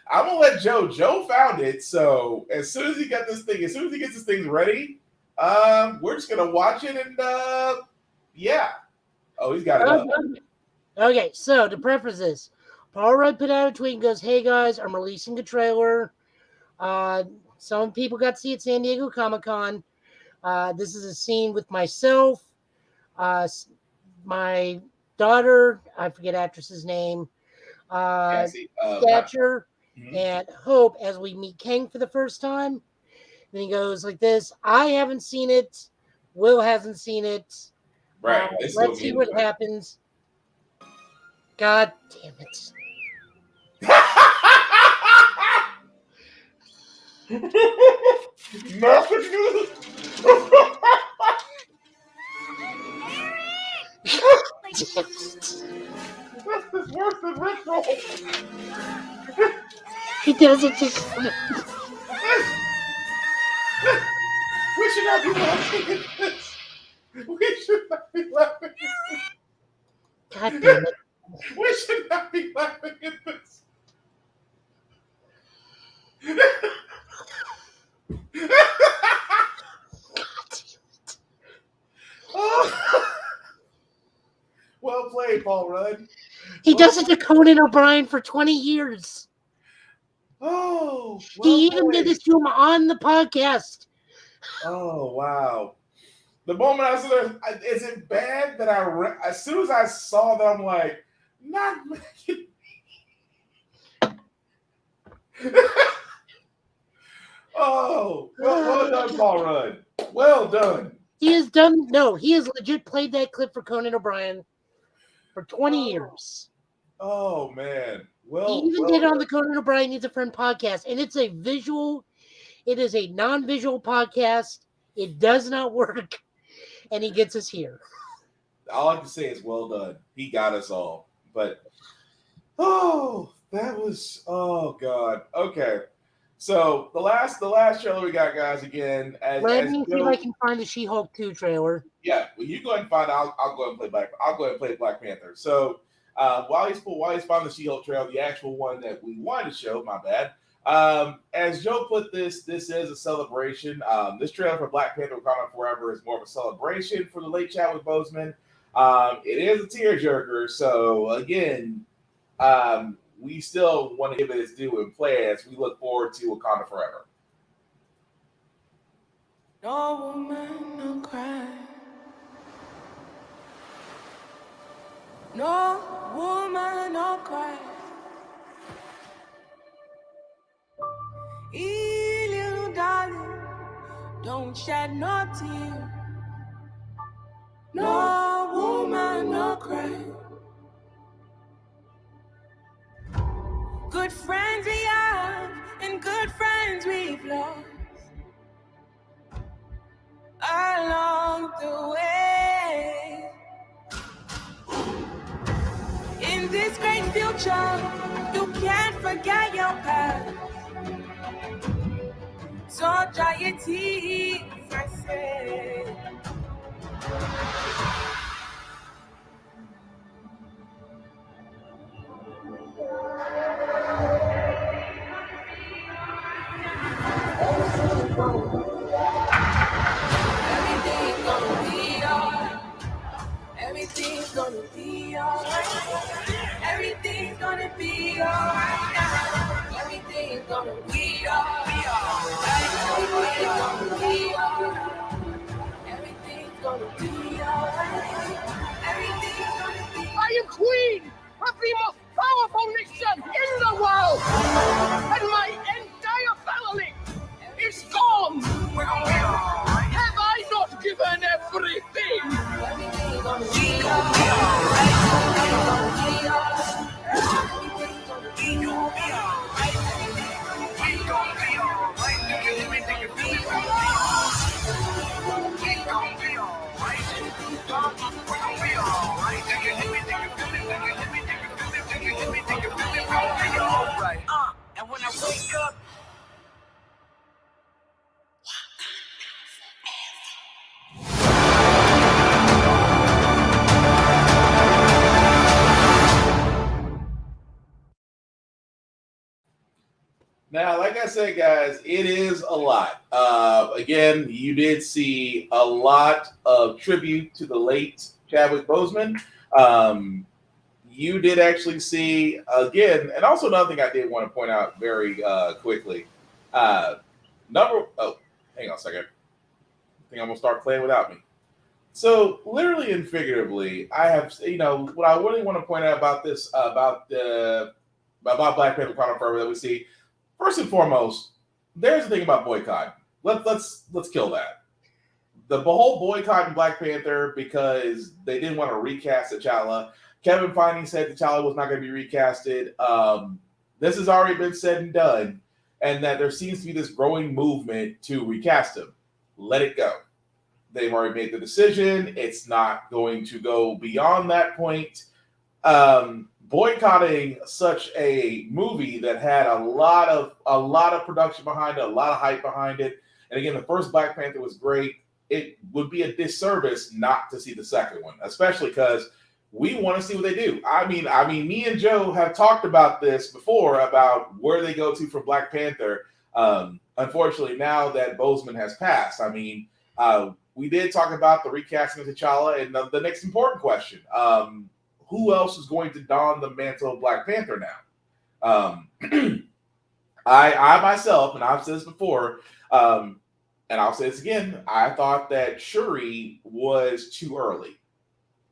gonna let Joe. Joe found it, so as soon as he gets this thing ready, we're just gonna watch it, and yeah. Oh, he's got it up. Okay, so to preface this, Paul Rudd put out a tweet and goes, "Hey guys, I'm releasing a trailer. Some people got to see it at San Diego Comic-Con. This is a scene with myself, my daughter, I forget actress's name, Thatcher, and Hope as we meet Kang for the first time." And he goes like this, "I haven't seen it. Will hasn't seen it. Right. Let's see what happens." God damn it. Nothing good. This is worse than Rickroll. He doesn't just. We should not be laughing at this. We should not be laughing at this. God damn it. We should not be laughing at this. Well played, Paul Rudd. He does it to Conan O'Brien for 20 years. Oh, he even did this to him on the podcast. Oh, wow. The moment I saw that, is it bad that as soon as I saw that, I'm like, not making. Oh, well done, Paul Rudd. Well done. He has legit played that clip for Conan O'Brien for 20 years. Oh, man. He even did it on the Conan O'Brien Needs a Friend podcast, and it is a non-visual podcast. It does not work, and he gets us here. All I can say is well done. He got us all. But, oh, God. Okay. So, the last trailer we got, guys, again. Let me see if I can find the She-Hulk 2 trailer. Yeah, well, you go ahead and find it. I'll go ahead and play Black Panther. So, while he's finding the She-Hulk trailer, the actual one that we wanted to show, my bad. As Joe put this is a celebration. This trailer for Black Panther Wakanda Forever is more of a celebration for the late Chadwick Boseman. It is a tearjerker, so again, we still want to give it its due and play as we look forward to Wakanda Forever. No woman, no cry. No woman, no cry. Hey, little darling, don't shed no tear. No woman, no cry. Good friends we have and good friends we've lost along the way. In this great future, you can't forget your past. So dry your tears, I say. Everything's gonna be alright. Everything's gonna be alright now. Everything's gonna be alright. Everything's gonna be alright. Everything's gonna be alright. Everything's gonna be. I am queen of the most powerful nation in the world, and my entire family is gone. Have I not given everything? Everything's gonna be alright. Everything's gonna be alright. Everything's gonna be alright. Everything's gonna be alright. And when I wake up, I said, guys, it is a lot. Again, you did see a lot of tribute to the late Chadwick Boseman. You did actually see, again, and also another thing I did want to point out very quickly. Hang on a second. I think I'm going to start playing without me. So, literally and figuratively, I have, what I really want to point out about this, about Black Panther Wakanda Forever that we see. First and foremost, there's the thing about boycott. Let's kill that. The whole boycott in Black Panther because they didn't want to recast T'Challa. Kevin Feige said T'Challa was not going to be recasted. This has already been said and done, and that there seems to be this growing movement to recast him. Let it go. They've already made the decision. It's not going to go beyond that point. Boycotting such a movie that had a lot of production behind it, a lot of hype behind it, and again, the first Black Panther was great. It would be a disservice not to see the second one, especially because we want to see what they do. I mean, me and Joe have talked about this before about where they go to for Black Panther. Unfortunately, now that Boseman has passed, we did talk about the recasting of T'Challa, and the next important question: who else is going to don the mantle of Black Panther now? I myself, and I've said this before, and I'll say this again, I thought that Shuri was too early.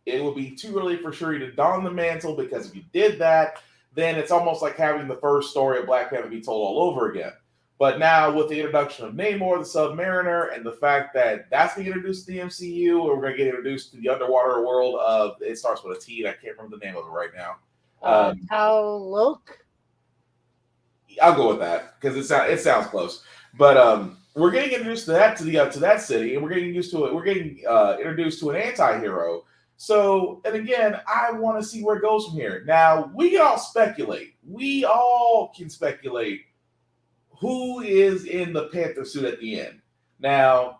It would be too early for Shuri to don the mantle, because if you did that, then it's almost like having the first story of Black Panther be told all over again. But now with the introduction of Namor, the Submariner, and the fact that that's being introduced to the MCU, or we're going to get introduced to the underwater world of, it starts with a T, and I can't remember the name of it right now. Look. I'll go with that because it sounds close. But we're getting introduced to that city, and we're getting used to it. We're getting introduced to an anti-hero. So, and again, I want to see where it goes from here. Now, we can all speculate. We all can speculate who is in the Panther suit at the end. Now,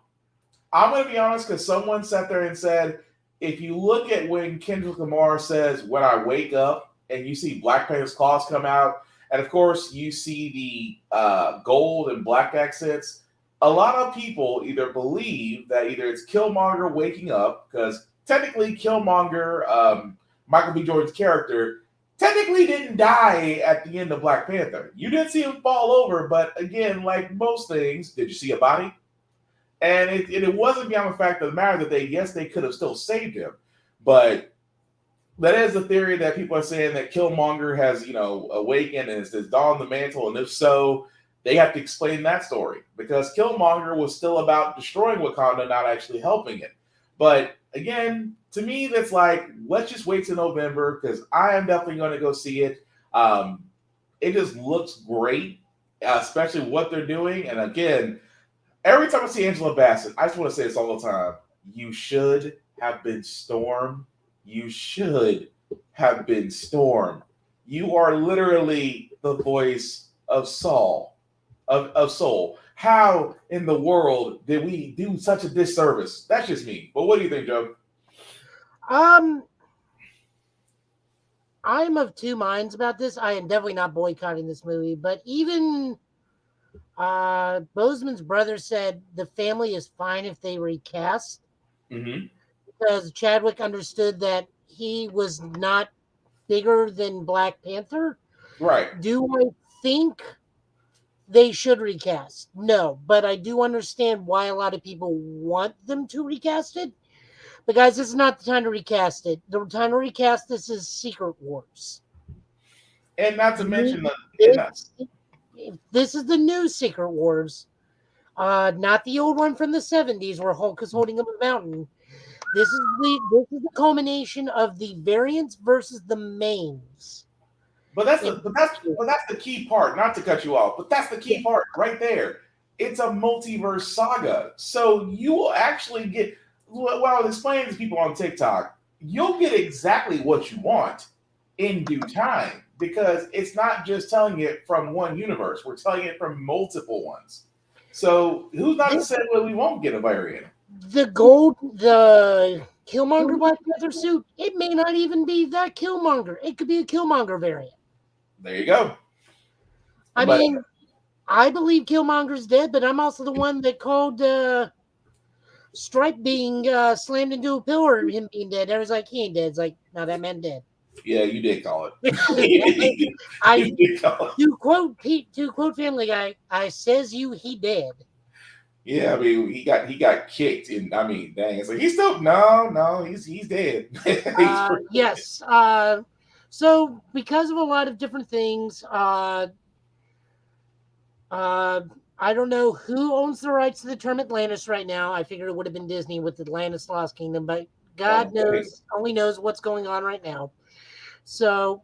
I'm going to be honest, because someone sat there and said, if you look at when Kendrick Lamar says, when I wake up, and you see Black Panther's claws come out, and of course, you see the gold and black accents, a lot of people either believe that either it's Killmonger waking up, because technically Killmonger, Michael B. Jordan's character, technically didn't die at the end of Black Panther. You did see him fall over, but again, like most things, did you see a body? And it wasn't beyond the fact of the matter that they could have still saved him. But that is the theory that people are saying that Killmonger has, awakened and has donned the mantle. And if so, they have to explain that story, because Killmonger was still about destroying Wakanda, not actually helping it. But again, to me, that's like, let's just wait till November, because I am definitely going to go see it. It just looks great, especially what they're doing. And again, every time I see Angela Bassett, I just want to say this all the time. You should have been Storm. You should have been Storm. You are literally the voice of Soul. How in the world did we do such a disservice? That's just me. But what do you think, Joe? I'm of two minds about this. I am definitely not boycotting this movie, but even Boseman's brother said the family is fine if they recast, because Chadwick understood that he was not bigger than Black Panther. Right. Do I think they should recast? No, but I do understand why a lot of people want them to recast it. But guys, this is not the time to recast it. The time to recast this is Secret Wars. And not to mention this is the new Secret Wars, not the old one from the 70s where Hulk is holding up a mountain. This is the culmination of the variants versus the mains. But that's the key part. Not to cut you off, but that's the key part right there. It's a multiverse saga, so you will actually get. What I was explaining to people on TikTok, you'll get exactly what you want in due time, because it's not just telling it from one universe. We're telling it from multiple ones. So who's not to say that we won't get a variant? The Killmonger Black Panther suit, it may not even be that Killmonger. It could be a Killmonger variant. There you go. I mean, I believe Killmonger's dead, but I'm also the one that called Stripe being slammed into a pillar and him being dead. I was like, he ain't dead. It's like, no, that man dead. Yeah, you did call it. To quote Family Guy, I says he dead. Yeah, I mean, he got kicked, and I mean, dang, it's like he's still he's dead. Yes. So because of a lot of different things, I don't know who owns the rights to the term Atlantis right now. I figured it would have been Disney with Atlantis Lost Kingdom, but God only knows what's going on right now. So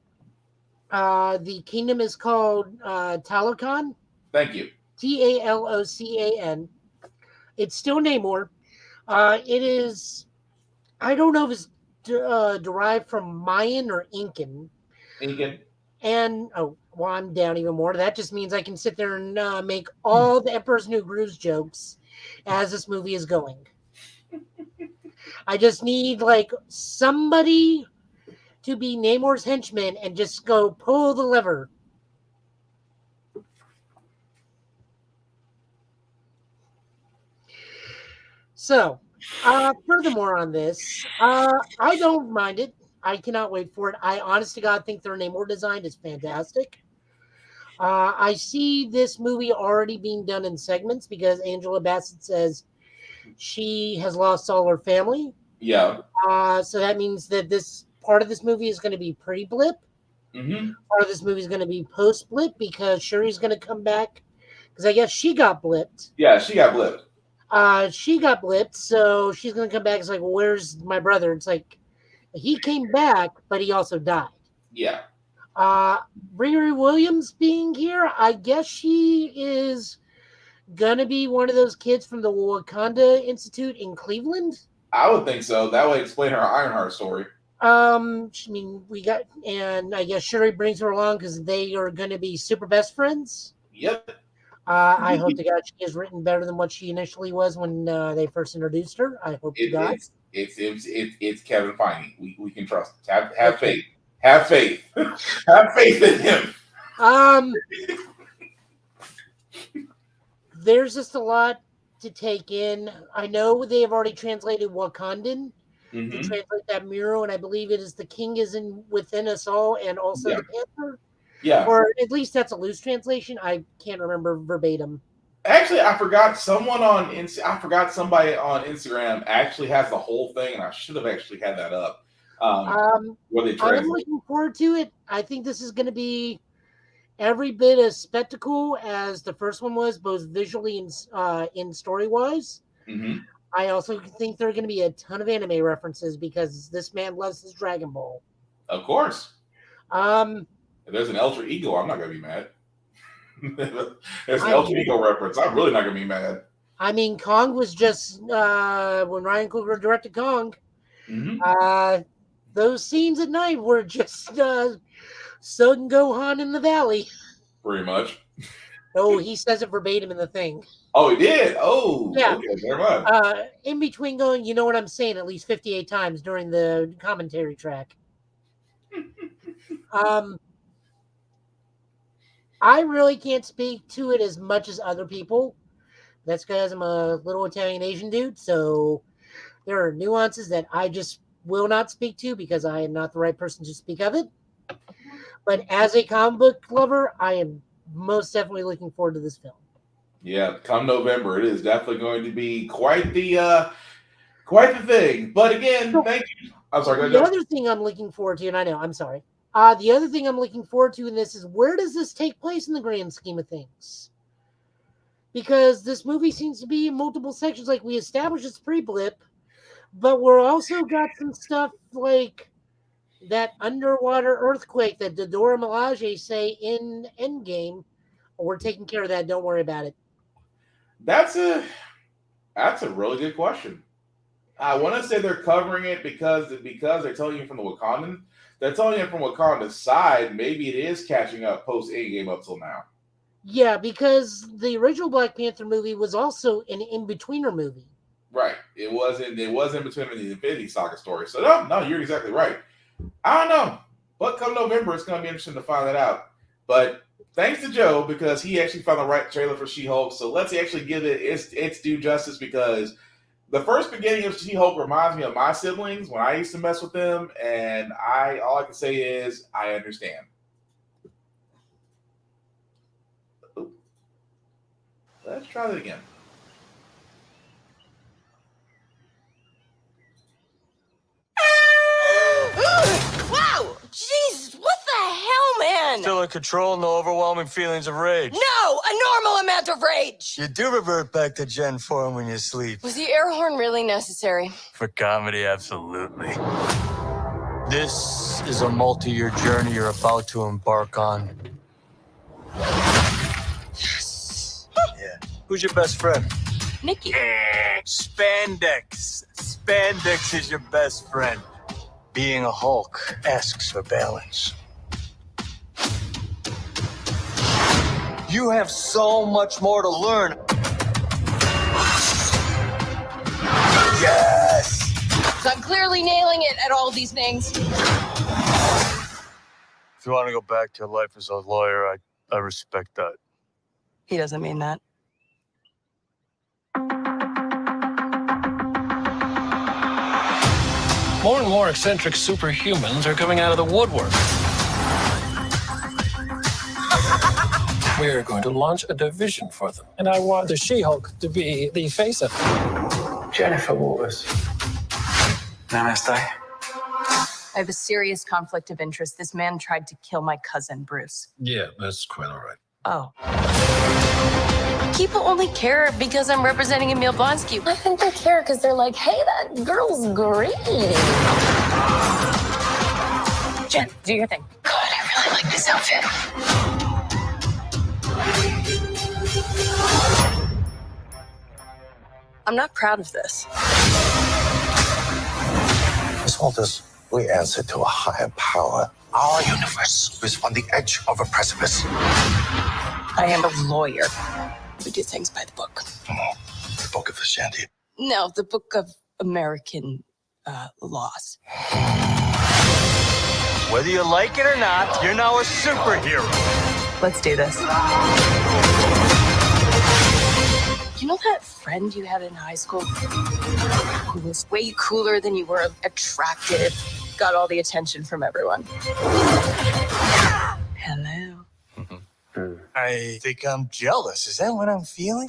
the kingdom is called Talocan. Thank you. Talocan. It's still Namor. It is, I don't know if it's derived from Mayan or Incan. Incan. And, I'm down even more. That just means I can sit there and make all the Emperor's New Groove jokes as this movie is going. I just need, somebody to be Namor's henchman and just go pull the lever. So, furthermore on this, I don't mind it. I cannot wait for it. I honest to God think their Namor design is fantastic. I see this movie already being done in segments because Angela Bassett says she has lost all her family. Yeah. So that means that this part of this movie is going to be pre-blip. Mm-hmm. Part of this movie is going to be post-blip because Shuri's going to come back because I guess she got blipped. Yeah, she got blipped. She got blipped, so she's going to come back. It's like, well, where's my brother? It's like, he came back, but he also died. Yeah. Riri Williams being here, I guess she is gonna be one of those kids from the Wakanda Institute in Cleveland. I would think so. That would explain her Ironheart story. I mean, and I guess Shuri brings her along because they are gonna be super best friends. Yep. I hope to God she is written better than what she initially was when they first introduced her. I hope to God. It's Kevin Feige. We can trust. Have faith. Have faith. Have faith in him. There's just a lot to take in. I know they have already translated Wakandan to translate that mural, and I believe it is the king is within us all, and also the Panther. Yeah. Or at least that's a loose translation. I can't remember verbatim. Actually, I forgot somebody on Instagram actually has the whole thing, and I should have actually had that up. Where they I'm looking forward to it. I think this is going to be every bit as spectacle as the first one was, both visually and in story wise. Mm-hmm. I also think there are going to be a ton of anime references because this man loves his Dragon Ball. Of course. If there's an alter ego, I'm not going to be mad. There's an alter ego reference. I'm really not going to be mad. I mean, Kong was just when Ryan Coogler directed Kong. Mm-hmm. Those scenes at night were just Son Gohan in the valley. Pretty much. Oh, he says it verbatim in the thing. Oh, he did? Oh, yeah. Okay, never mind. In between going, you know what I'm saying, at least 58 times during the commentary track. I really can't speak to it as much as other people. That's because I'm a little Italian Asian dude, so there are nuances that I just will not speak to because I am not the right person to speak of it. But as a comic book lover, I am most definitely looking forward to this film. Yeah, come November, it is definitely going to be quite the thing. But again, thank you. I'm sorry. The other thing I'm looking forward to, and I know, I'm sorry. The other thing I'm looking forward to in this is where does this take place in the grand scheme of things? Because this movie seems to be in multiple sections. Like we established it's pre-blip, but we're also got some stuff like that underwater earthquake that Dora Milaje say in Endgame. We're taking care of that. Don't worry about it. That's a really good question. I want to say they're covering it because they're telling you from the Wakandan. They're telling you from Wakanda's side. Maybe it is catching up post Endgame up till now. Yeah, because the original Black Panther movie was also an in-betweener movie. Right. It was in between the Infinity Saga story. So no, you're exactly right. I don't know. But come November, it's going to be interesting to find that out. But thanks to Joe, because he actually found the right trailer for She-Hulk. So let's actually give it its due justice, because the first beginning of She-Hulk reminds me of my siblings when I used to mess with them, and all I can say is I understand. Ooh. Let's try that again. Wow! Jeez, what the hell, man? Still in control, no overwhelming feelings of rage. No! A normal amount of rage! You do revert back to Gen form when you sleep. Was the air horn really necessary? For comedy, absolutely. This is a multi-year journey you're about to embark on. Yes. Yeah. Who's your best friend? Nikki. Spandex. Spandex is your best friend. Being a Hulk asks for balance. You have so much more to learn. Yes! So I'm clearly nailing it at all these things. If you want to go back to life as a lawyer, I respect that. He doesn't mean that. More and more eccentric superhumans are coming out of the woodwork. We're going to launch a division for them. And I want the She-Hulk to be the face of it. Jennifer Waters. Namaste. I have a serious conflict of interest. This man tried to kill my cousin, Bruce. Yeah, that's quite all right. Oh. People only care because I'm representing Emil Blonsky. I think they care because they're like, hey, that girl's green. Jen, do your thing. God, I really like this outfit. I'm not proud of this. Miss Walters, we answer to a higher power. Our universe is on the edge of a precipice. I am a lawyer. We do things by the book. The Book of Ashanti. No, the Book of American Laws. Whether you like it or not, you're now a superhero. Let's do this. You know that friend you had in high school who was way cooler than you were, attractive, got all the attention from everyone? Hello. I think I'm jealous. Is that what I'm feeling?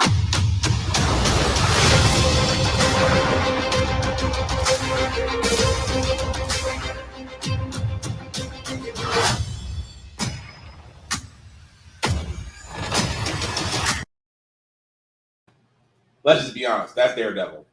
Let's just be honest. That's Daredevil.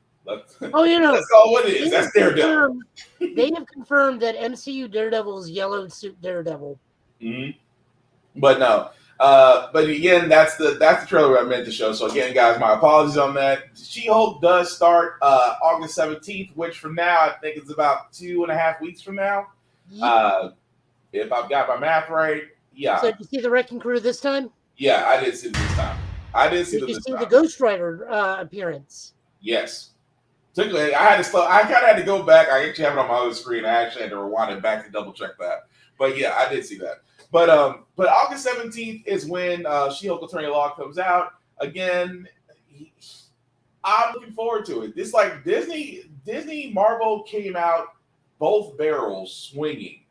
Oh, you know, that's all it is. That's Daredevil. They have confirmed that MCU Daredevil is yellow suit Daredevil. Mm-hmm. But no. But again, that's the trailer I meant to show. So again, guys, my apologies on that. She-Hulk does start August 17th, which from now I think it's about 2.5 weeks from now. Yeah. If I've got my math right, yeah. So did you see the Wrecking Crew this time? Yeah, I did see it this time. Did you see the Ghost Rider appearance? Yes. I kind of had to go back. I actually have it on my other screen. I actually had to rewind it back to double check that. But yeah, I did see that. But August 17th is when She-Hulk Attorney Law comes out. Again, I'm looking forward to it. This like Disney Marvel came out both barrels swinging.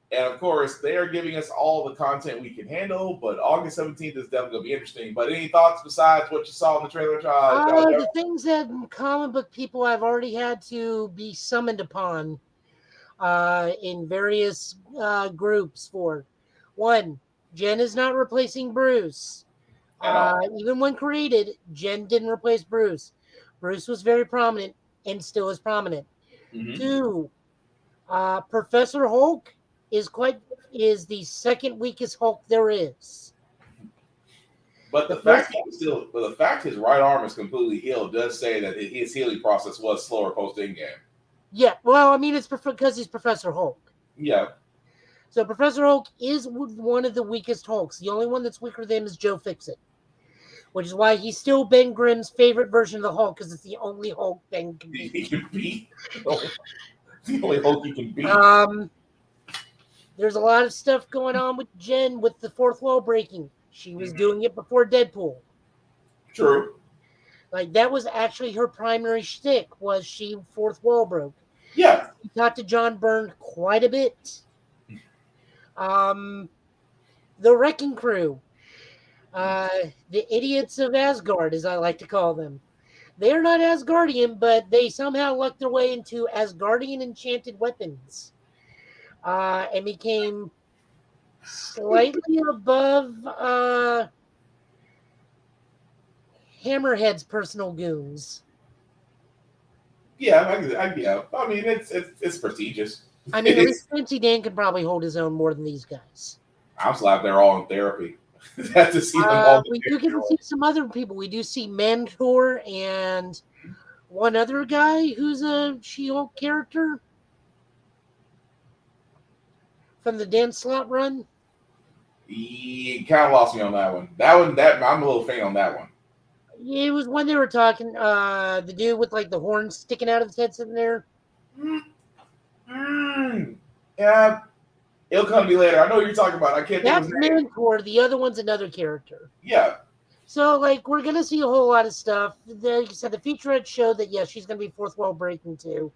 And of course, they are giving us all the content we can handle, but August 17th is definitely going to be interesting. But any thoughts besides what you saw in the trailer, the things that comic book people have already had to be summoned upon in various groups for. One, Jen is not replacing Bruce. Even when created, Jen didn't replace Bruce. Bruce was very prominent and still is prominent. Mm-hmm. Two, Professor Hulk is the second weakest Hulk there is. But the fact his right arm is completely healed does say that his healing process was slower post in-game. Yeah, well, I mean, it's because he's Professor Hulk. Yeah. So Professor Hulk is one of the weakest Hulks. The only one that's weaker than him is Joe Fixit, which is why he's still Ben Grimm's favorite version of the Hulk, because it's the only Hulk Ben can beat. He can beat. The only Hulk he can beat. There's a lot of stuff going on with Jen with the fourth wall breaking. She was doing it before Deadpool. True. Like, that was actually her primary shtick, was she fourth wall broke. Yeah. She talked to John Byrne quite a bit. The Wrecking Crew. The idiots of Asgard, as I like to call them. They're not Asgardian, but they somehow lucked their way into Asgardian enchanted weapons. And became slightly above Hammerhead's personal goons. Yeah, I mean, it's prestigious. I mean, at least Fancy Dan could probably hold his own more than these guys. I'm glad they're all in therapy. Have to see them all. We do get to see some other people. We do see Mantor and one other guy who's a She-Hulk character from the Dan Slott run. You kind of lost me on that one. I'm a little faint on that one. It was when they were talking, the dude with like the horns sticking out of his head sitting there. Yeah, it'll come to me later. I know what you're talking about. I can't think of That's his name. Mantor. The other one's another character. Yeah. So, like, we're going to see a whole lot of stuff. Like you said, the featurette showed that, yes, she's going to be fourth wall breaking too.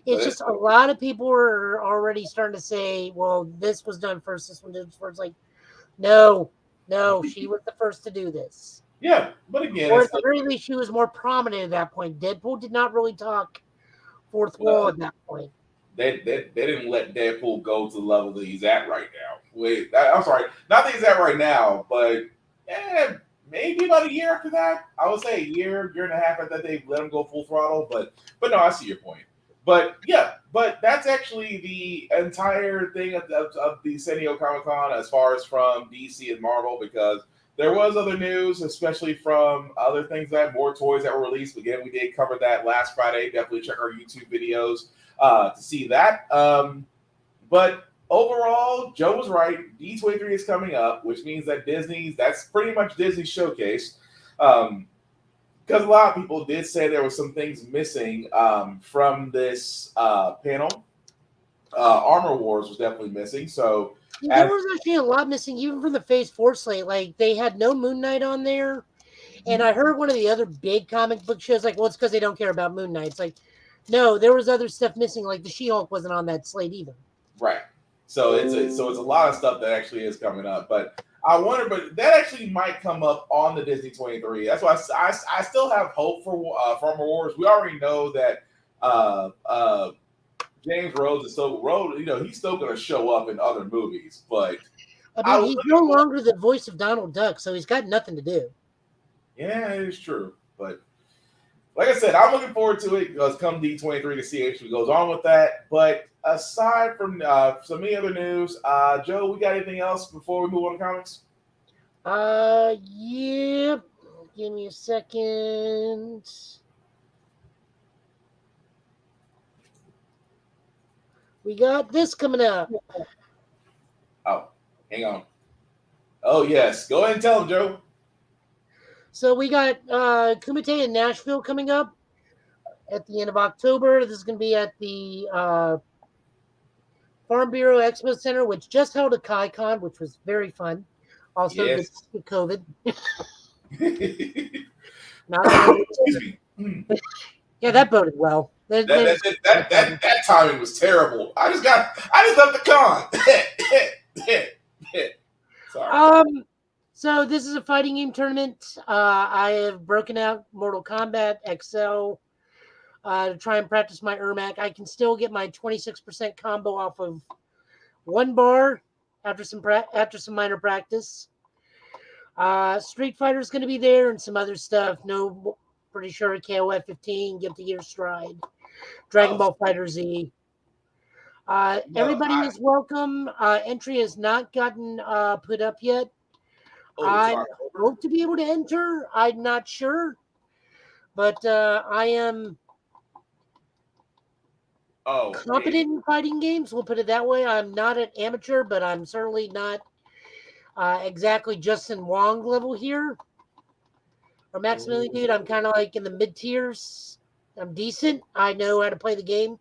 It's just a lot of people are already starting to say, well, this was done first, this one did first. Like, no, she was the first to do this. Yeah, but again, or at the very least, she was more prominent at that point. Deadpool did not really talk fourth wall at that point. They didn't let Deadpool go to the level that he's at right now. I'm sorry, not that he's at right now, but maybe about a year after that. I would say a year and a half after that they let him go full throttle. But no, I see your point. But yeah, but that's actually the entire thing of the San Diego Comic-Con as far as from DC and Marvel, because there was other news, especially from other things more toys that were released. Again, we did cover that last Friday. Definitely check our YouTube videos to see that. But overall, Joe was right. D23 is coming up, which means that that's pretty much Disney's showcase. Because a lot of people did say there were some things missing from this panel. Armor Wars was definitely missing. So there was actually a lot missing, even from the Phase 4 slate. Like, they had no Moon Knight on there. And I heard one of the other big comic book shows, like, well, it's because they don't care about Moon Knight. It's like, no, there was other stuff missing. Like, the She-Hulk wasn't on that slate either. Right. So it's a lot of stuff that actually is coming up. But I wonder, but that actually might come up on the Disney 23. That's why I still have hope for Armor Wars. We already know that James Rhodes is still he's still going to show up in other movies. But I mean, he's no longer the voice of Donald Duck, so he's got nothing to do. Yeah, it is true. But like I said, I'm looking forward to it because come D23 to see what actually goes on with that. But aside from some other news, Joe, we got anything else before we move on to comics? Yeah. Give me a second. We got this coming up. Oh, hang on. Oh, yes. Go ahead and tell him, Joe. So we got Kumite in Nashville coming up at the end of October. This is going to be at the Farm Bureau Expo Center, which just held a KaiCon, which was very fun. Also, yes. with COVID. Yeah, that boded well. That timing was terrible. I just left the con. Sorry. So this is a fighting game tournament. I have broken out Mortal Kombat XL to try and practice my Ermac. I can still get my 26% combo off of one bar after some minor practice. Street Fighter is going to be there and some other stuff. No, pretty sure KOF 15, Guilty Gear Stride, Dragon Ball Fighter Z. Everybody is welcome. Entry has not gotten put up yet. I hope to be able to enter. I'm not sure, but I am competent in fighting games. We'll put it that way. I'm not an amateur, but I'm certainly not exactly Justin Wong level here. Or Maximilian Dude, I'm kind of like in the mid tiers. I'm decent. I know how to play the game.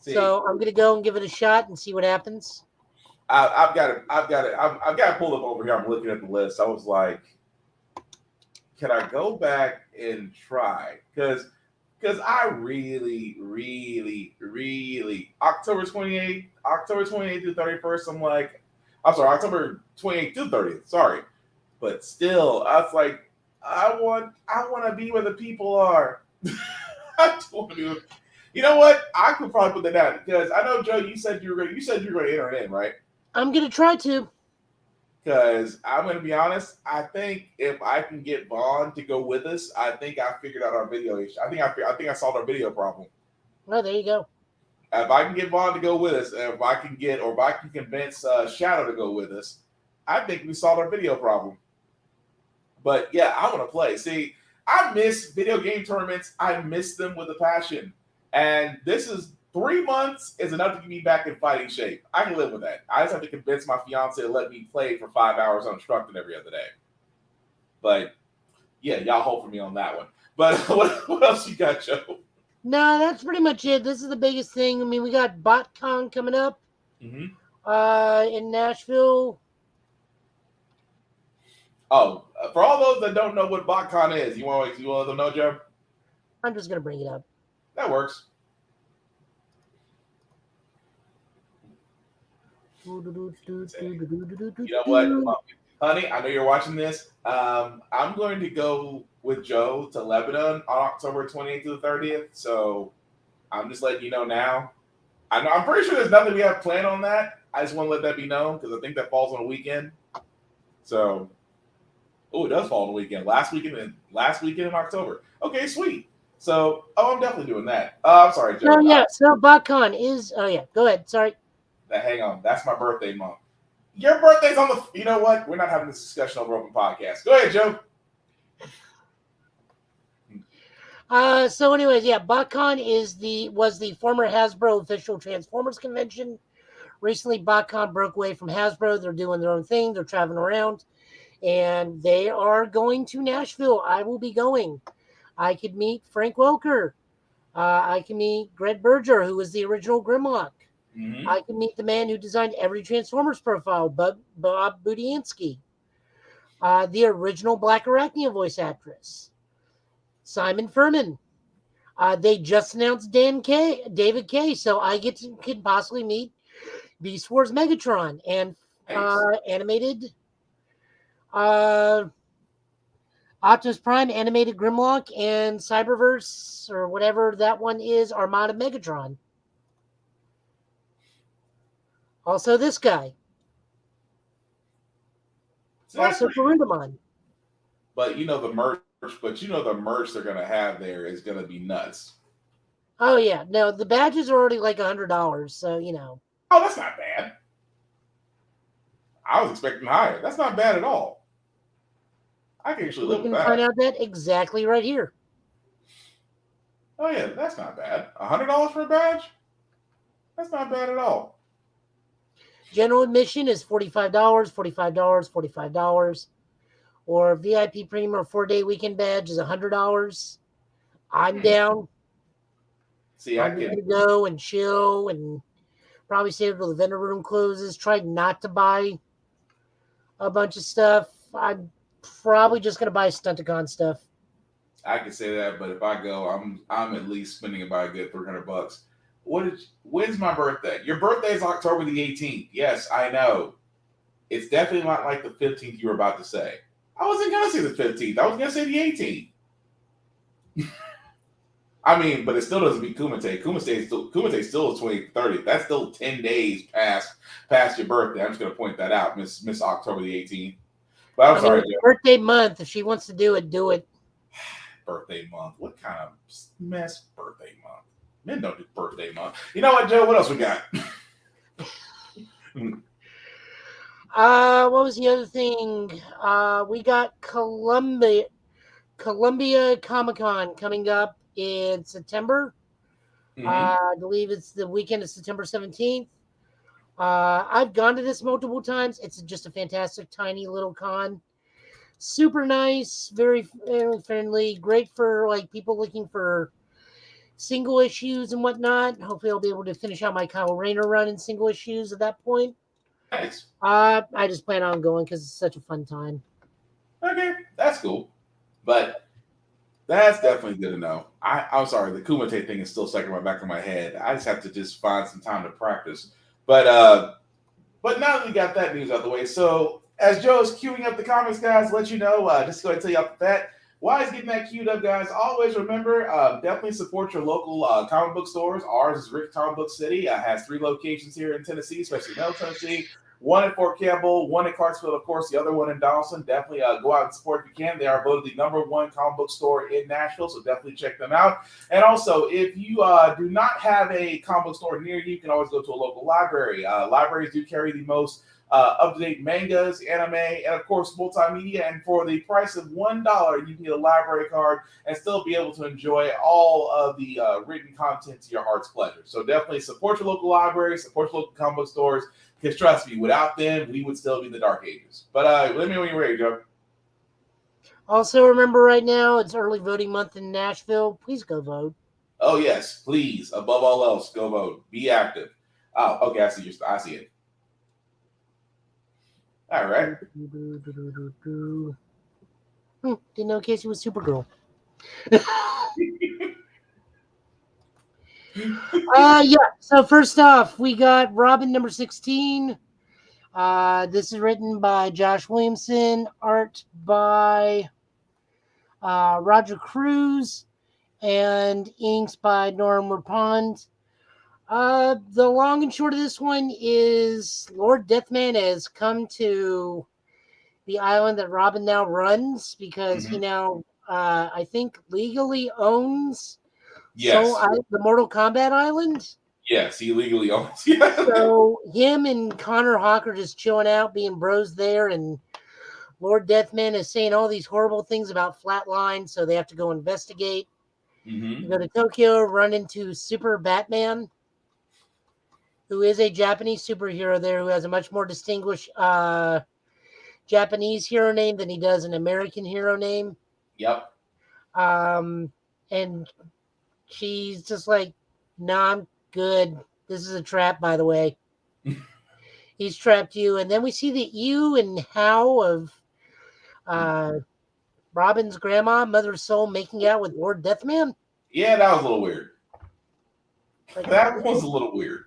So I'm going to go and give it a shot and see what happens. I've got it pulled up over here. I'm looking at the list. I was like, can I go back and try? Because I really October 28th through 31st. I'm sorry, October 28th through 30th. Sorry, but still, I was like, I want to be where the people are. I want to be. You know what? I could probably put that down because I know, Joe. You said you were going to enter it in, right? I'm going to try to. Because I'm going to be honest, I think if I can get Vaughn to go with us, I think I figured out our video issue. I think I solved our video problem. Well, there you go. If I can get Vaughn to go with us, and if I can convince Shadow to go with us, I think we solved our video problem. But yeah, I want to play. See, I miss video game tournaments. I miss them with a passion. And this is 3 months is enough to get me back in fighting shape. I can live with that. I just have to convince my fiance to let me play for 5 hours uninstructed every other day. But yeah, y'all hold for me on that one. But what else you got, Joe? No, that's pretty much it. This is the biggest thing. I mean, we got BotCon coming up in Nashville. Oh, for all those that don't know what BotCon is, you want to let them know, Joe? I'm just going to bring it up. That works. You know what, honey? I know you're watching this. I'm going to go with Joe to Lebanon on October 28th to the 30th. So I'm just letting you know now. I'm pretty sure there's nothing we have planned on that. I just want to let that be known because I think that falls on a weekend. So, it does fall on a weekend. Last weekend in October. Okay, sweet. So, I'm definitely doing that. I'm sorry, Joe. Oh yeah. So BotCon is. Oh yeah. Go ahead. Sorry. Hang on, that's my birthday month. Your birthday's on the. You know what? We're not having this discussion over open podcast. Go ahead, Joe. So, anyways, yeah, BotCon was the former Hasbro official Transformers convention. Recently, BotCon broke away from Hasbro. They're doing their own thing. They're traveling around, and they are going to Nashville. I will be going. I could meet Frank Welker. I can meet Greg Berger, who was the original Grimlock. Mm-hmm. I can meet the man who designed every Transformers profile, Bob Budiansky. The original Black Arachnia voice actress, Simon Furman. They just announced David Kaye, so I could possibly meet Beast Wars Megatron and animated Optimus Prime, animated Grimlock, and Cyberverse, or whatever that one is, Armada Megatron. Also, this guy. Also, Garudamon. But the merch they're gonna have there is gonna be nuts. Oh yeah, no, the badges are already like $100, so Oh, that's not bad. I was expecting higher. That's not bad at all. I can actually live with that. You can find out that exactly right here. Oh yeah, that's not bad. $100 for a badge? That's not bad at all. General admission is $45, $45, $45. Or VIP premium or 4-day weekend badge is $100. I'm down. See, I'm going to go and chill and probably stay until the vendor room closes. Try not to buy a bunch of stuff. I'm probably just going to buy Stunticon stuff. I can say that, but if I go, I'm at least spending about a good $300. When's my birthday? Your birthday is October the 18th. Yes, I know. It's definitely not like the 15th you were about to say. I wasn't going to say the 15th. I was going to say the 18th. I mean, but it still doesn't beat Kumite. Kumite still is 2030. That's still 10 days past your birthday. I'm just going to point that out, Miss October the 18th. But I'm sorry, Jeff. Birthday month. If she wants to do it, do it. Birthday month. What kind of mess birthday month? Men don't do birthday month. You know what, Joe? What else we got? What was the other thing? We got Columbia Comic-Con coming up in September. Mm-hmm. I believe it's the weekend of September 17th. I've gone to this multiple times. It's just a fantastic, tiny little con. Super nice, very friendly, great for people looking for single issues and whatnot. Hopefully I'll be able to finish out my Kyle Rayner run in single issues at that point. Nice. I just plan on going because it's such a fun time. Okay, that's cool. But that's definitely good to know. I'm sorry, the Kumite thing is still stuck in my back of my head. I just have to just find some time to practice. But now that we got that news out of the way, so as Joe is queuing up the comics, guys, let you know, just to go ahead and tell you off the bat, while he's getting that queued up, guys, always remember, definitely support your local comic book stores. Ours is Rick Comic Book City. Has 3 locations here in Tennessee, especially Middle Tennessee. 1 in Fort Campbell, 1 in Clarksville, of course, the other one in Donaldson. Definitely go out and support if you can. They are voted the #1 comic book store in Nashville, so definitely check them out. And also, if you do not have a comic book store near you, you can always go to a local library. Libraries do carry the most up-to-date mangas, anime, and of course multimedia. And for the price of $1, you can get a library card and still be able to enjoy all of the written content to your heart's pleasure. So definitely support your local libraries, support your local comic book stores, because trust me, without them, we would still be in the dark ages. But let me know when you're ready, Joe. Also, remember right now, it's early voting month in Nashville. Please go vote. Oh, yes, please. Above all else, go vote. Be active. Oh, okay, I see it. All right. Didn't know Casey was Supergirl. Yeah. So first off, we got Robin number 16. This is written by Josh Williamson, art by Roger Cruz, and inks by Norm Rapond. The long and short of this one is Lord Deathman has come to the island that Robin now runs because he now, I think, legally owns the Mortal Kombat Island. Yes, he legally owns. So him and Connor Hawk are just chilling out, being bros there, and Lord Deathman is saying all these horrible things about Flatline, so they have to go investigate. Mm-hmm. Go to Tokyo, run into Super Batman, who is a Japanese superhero there, who has a much more distinguished Japanese hero name than he does an American hero name. Yep. And she's just like, nah, I'm good. This is a trap, by the way. He's trapped you. And then we see the you and how of Robin's grandma, Mother Soul, making out with Lord Deathman. Yeah, that was a little weird. That was a little weird.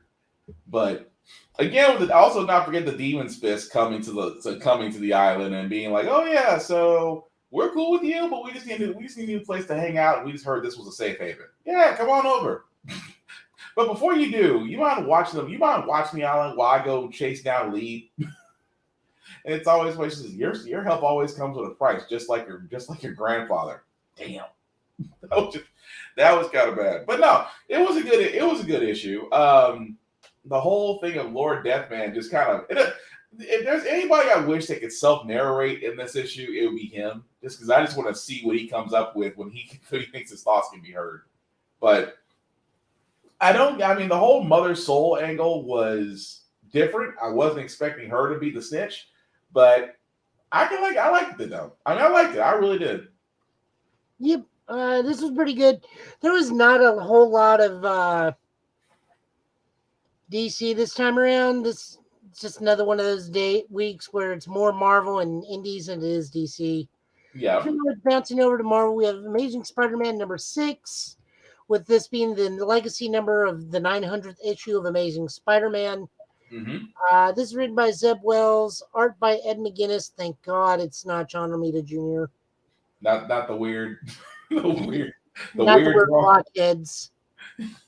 But again, also not forget the Demon's Fist coming to the island and being like, "Oh yeah, so we're cool with you, but we just need a new place to hang out. We just heard this was a safe haven. Yeah, come on over." But before you do, you mind watching the island while I go chase down Lee? And it's always what she says, your help always comes with a price, just like your grandfather. Damn, that was kind of bad. But no, it was a good issue. The whole thing of Lord Deathman just kind of, if there's anybody I wish they could self-narrate in this issue, it would be him. Just because I just want to see what he comes up with when he thinks his thoughts can be heard. But the whole Mother Soul angle was different. I wasn't expecting her to be the snitch, but I liked it though. I liked it. I really did. Yep. This was pretty good. There was not a whole lot of DC this time around. This is just another one of those weeks where it's more Marvel and Indies than it is DC. Yeah. Bouncing over to Marvel, we have Amazing Spider-Man number 6, with this being the legacy number of the 900th issue of Amazing Spider-Man. Mm-hmm. This is written by Zeb Wells, art by Ed McGuinness. Thank God it's not John Romita Jr. Not the weird, the weird blockheads.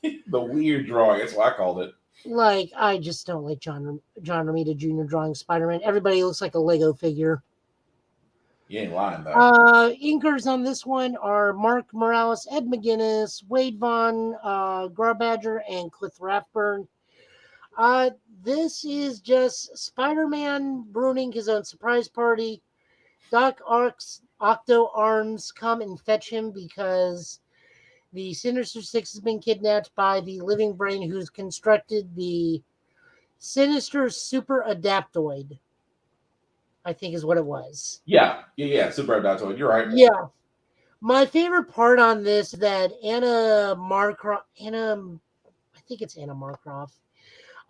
The weird drawing. That's what I called it. Like, I just don't like John Romita Jr. drawing Spider-Man. Everybody looks like a Lego figure. You ain't lying, though. Inkers on this one are Mark Morales, Ed McGuinness, Wade Vaughn, Garbadger, and Cliff Rathburn. This is just Spider-Man ruining his own surprise party. Doc Ock's Octo Arms come and fetch him because the Sinister Six has been kidnapped by the living brain who's constructed the Sinister Super Adaptoid, I think is what it was. Yeah, Super Adaptoid. You're right. Yeah. My favorite part on this is that Anna Markroff,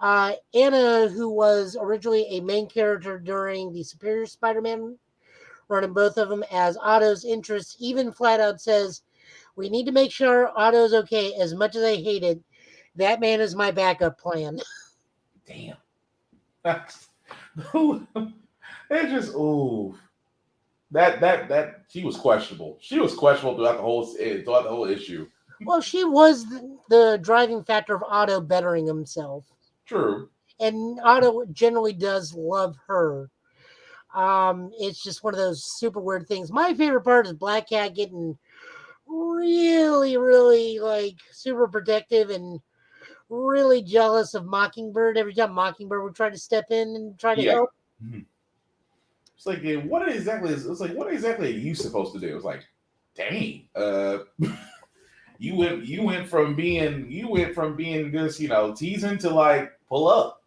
Anna, who was originally a main character during the Superior Spider-Man run in both of them as Otto's interest, even flat out says, we need to make sure Otto's okay. As much as I hate it, that man is my backup plan. Damn. It's just, ooh. That she was questionable. She was questionable throughout the whole issue. Well, she was the driving factor of Otto bettering himself. True. And Otto generally does love her. It's just one of those super weird things. My favorite part is Black Cat getting really, really like super protective and really jealous of Mockingbird every time Mockingbird would try to step in and try to help. Mm-hmm. It's like, what exactly are you supposed to do? It's like, dang, you went from being just, teasing to like pull up.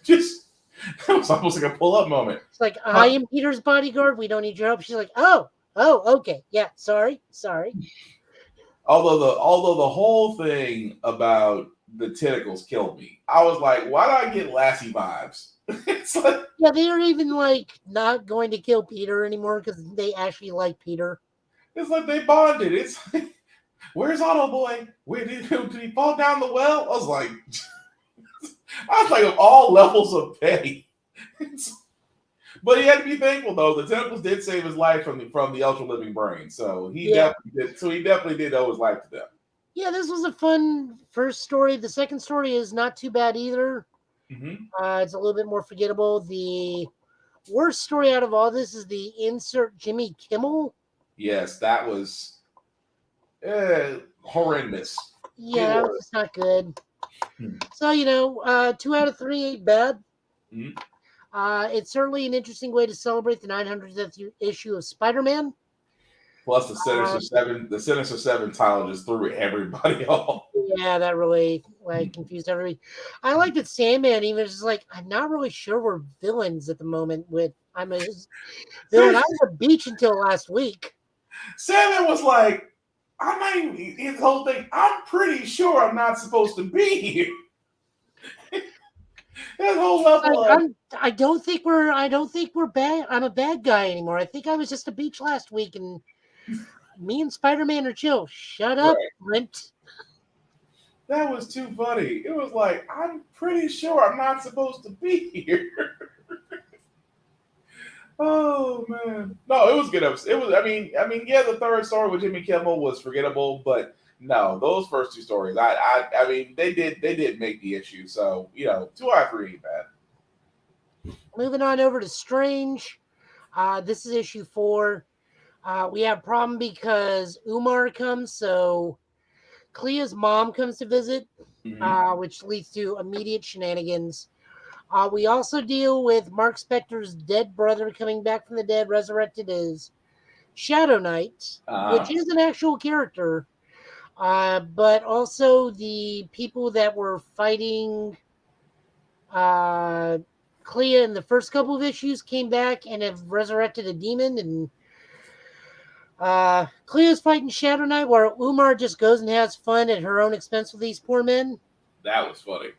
Just it was almost like a pull up moment. It's like, I am Peter's bodyguard. We don't need your help. She's like, oh, okay, yeah, sorry. Although the whole thing about the tentacles killed me. I was like, why do I get Lassie vibes? It's like, yeah, they are even like not going to kill Peter anymore because they actually like Peter. It's like they bonded. It's like, where's Otto Boy? Where did he fall down the well? I was like of all levels of pay. But he had to be thankful though. The tentacles did save his life from the ultra living brain. So he definitely did owe his life to them. Yeah, this was a fun first story. The second story is not too bad either. Mm-hmm. It's a little bit more forgettable. The worst story out of all this is the insert Jimmy Kimmel. Yes, that was horrendous. Yeah, that was just not good. So, 2 out of 3 ain't bad. Mm-hmm. It's certainly an interesting way to celebrate the 900th issue of Spider-Man. Plus, the Sinister Seven title just threw everybody off. Yeah, that really confused everybody. I like that Sandman even is like, I'm not really sure we're villains at the moment. I'm a villain. I was a beach until last week. Sandman was like, I'm not even his whole thing. I'm pretty sure I'm not supposed to be here. That whole level. I don't think we're bad. I'm a bad guy anymore. I think I was just a beach last week, and me and Spider-Man are chill. Shut up, Brent. That was too funny. It was like, I'm pretty sure I'm not supposed to be here. Oh man, no, it was good. It was. I mean, yeah, the third story with Jimmy Kimmel was forgettable, but no, those first two stories, I mean, they did make the issue. So 2 out of 3 ain't bad. Moving on over to Strange. This is issue 4. We have a problem because Umar comes, so Clea's mom comes to visit, which leads to immediate shenanigans. We also deal with Mark Spector's dead brother coming back from the dead, resurrected as Shadow Knight, which is an actual character. But also the people that were fighting Clea in the first couple of issues came back and have resurrected a demon, and Clea's fighting Shadow Knight while Umar just goes and has fun at her own expense with these poor men. That was funny.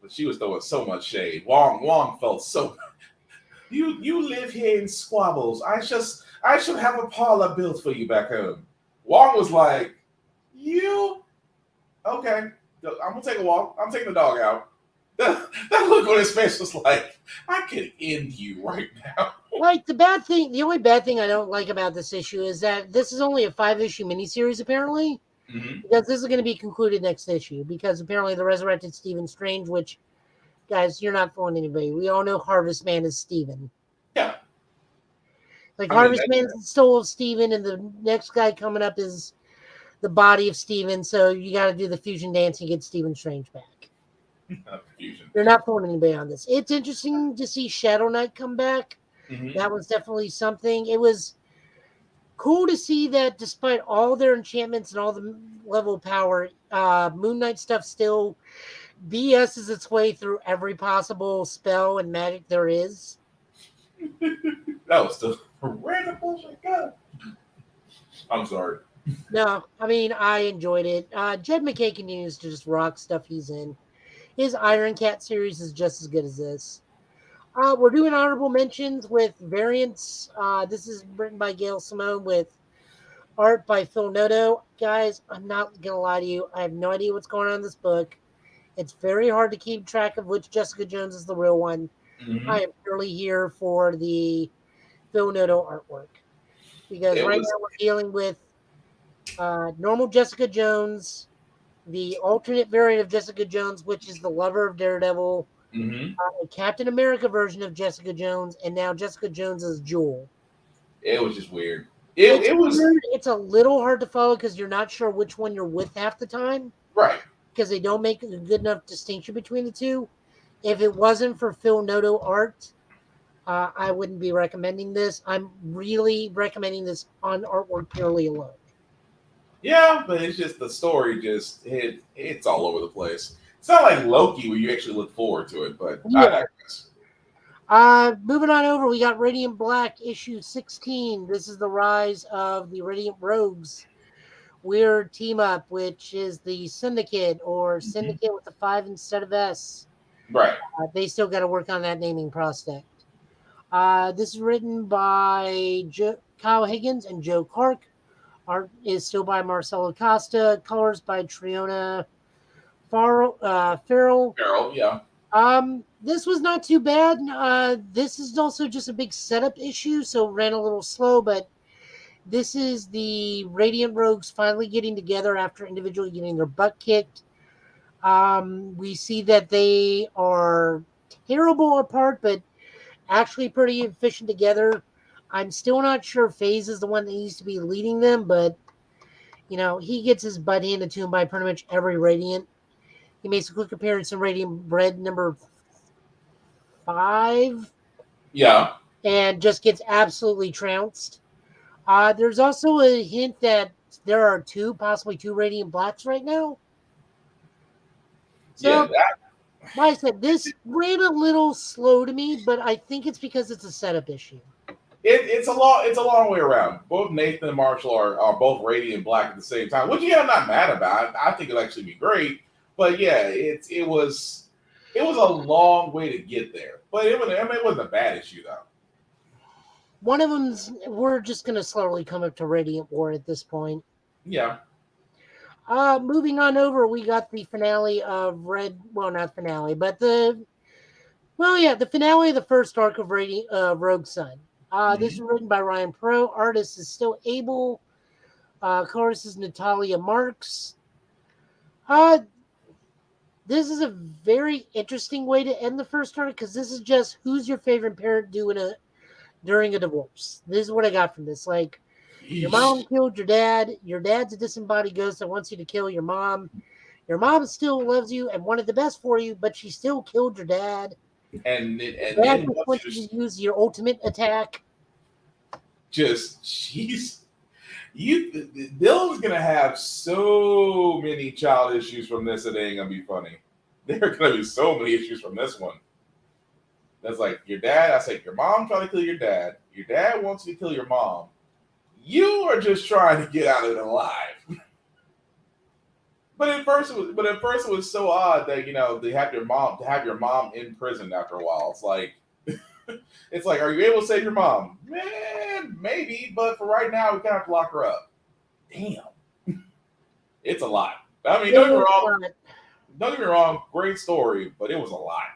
She was throwing so much shade. Wong felt so. You live here in squabbles. I should have a parlor built for you back home. Wong was like, you okay? I'm gonna take a walk. I'm taking the dog out. That look on his face was like, I can end you right now. Like the only bad thing I don't like about this issue is that this is only a 5-issue miniseries apparently. Mm-hmm. Because this is going to be concluded next issue. Because apparently the resurrected Stephen Strange, which, guys, you're not fooling anybody. We all know Harvest Man is Stephen. Yeah. Harvest Man is the soul of Stephen, and the next guy coming up is the body of Stephen. So you got to do the fusion dance and get Stephen Strange back. Fusion. They're not fooling anybody on this. It's interesting to see Shadow Knight come back. Mm-hmm. That was definitely something. It was cool to see that despite all their enchantments and all the level of power, Moon Knight stuff still BS's its way through every possible spell and magic there is. That was still random bullshit. God. I'm sorry. No, I mean, I enjoyed it. Jed McKay continues to just rock stuff he's in. His Iron Cat series is just as good as this. We're doing honorable mentions with variants. This is written by Gail Simone with art by Phil Noto. Guys, I'm not going to lie to you. I have no idea what's going on in this book. It's very hard to keep track of which Jessica Jones is the real one. Mm-hmm. I am purely here for the Phil Noto artwork. Because now we're dealing with normal Jessica Jones, the alternate variant of Jessica Jones, which is the lover of Daredevil, a Captain America version of Jessica Jones, and now Jessica Jones as Jewel. It was just weird. It was weird. It's a little hard to follow because you're not sure which one you're with half the time. Right. Because they don't make a good enough distinction between the two. If it wasn't for Phil Noto art, I wouldn't be recommending this. I'm really recommending this on artwork purely alone. Yeah, but it's just the story it's all over the place. It's not like Loki where you actually look forward to it, but I digress. Moving on over, we got Radiant Black issue 16. This is the rise of the Radiant Rogues. Weird team up, which is the Syndicate or Syndicate with the 5 instead of S. Right. They still got to work on that naming prospect. This is written by Kyle Higgins and Joe Clark. Art is still by Marcelo Costa. Colors by Triona Farrell. Farrell, yeah. This was not too bad. This is also just a big setup issue, so ran a little slow, but this is the Radiant Rogues finally getting together after individually getting their butt kicked. We see that they are terrible apart, but actually pretty efficient together. I'm still not sure FaZe is the one that needs to be leading them, but, he gets his butt handed to him by pretty much every Radiant. He makes a quick appearance in Radiant Red number 5. Yeah. And just gets absolutely trounced. There's also a hint that there are possibly two Radiant Blacks right now. So, like I said, this ran a little slow to me, but I think it's because it's a setup issue. It's a long way around. Both Nathan and Marshall are both Radiant Black at the same time, which I'm not mad about. I think it'll actually be great. But yeah, it was a long way to get there. But it wasn't a bad issue though. One of them's we're just gonna slowly come up to Radiant War at this point. Yeah. Moving on over, we got the finale of not finale, but the finale of the first arc of Rogue Sun. This is written by Ryan Pro. Artist is still Abel. Chorus is Natalia Marks. This is a very interesting way to end the first arc because this is just who's your favorite parent during a divorce. This is what I got from this. Like, your mom killed your dad. Your dad's a disembodied ghost that wants you to kill your mom. Your mom still loves you and wanted the best for you, but she still killed your dad. And dad just wants you to use your ultimate attack. Dylan's gonna have so many child issues from this. It ain't gonna be funny. There are gonna be so many issues from this one. That's like your dad. I say your mom trying to kill your dad. Your dad wants you to kill your mom. You are just trying to get out of it alive. But at first it was so odd that they have your mom in prison after a while. It's like, are you able to save your mom? Man, maybe, but for right now, we kind of have to lock her up. Damn, it's a lot. I mean, don't get me wrong, great story, but it was a lot.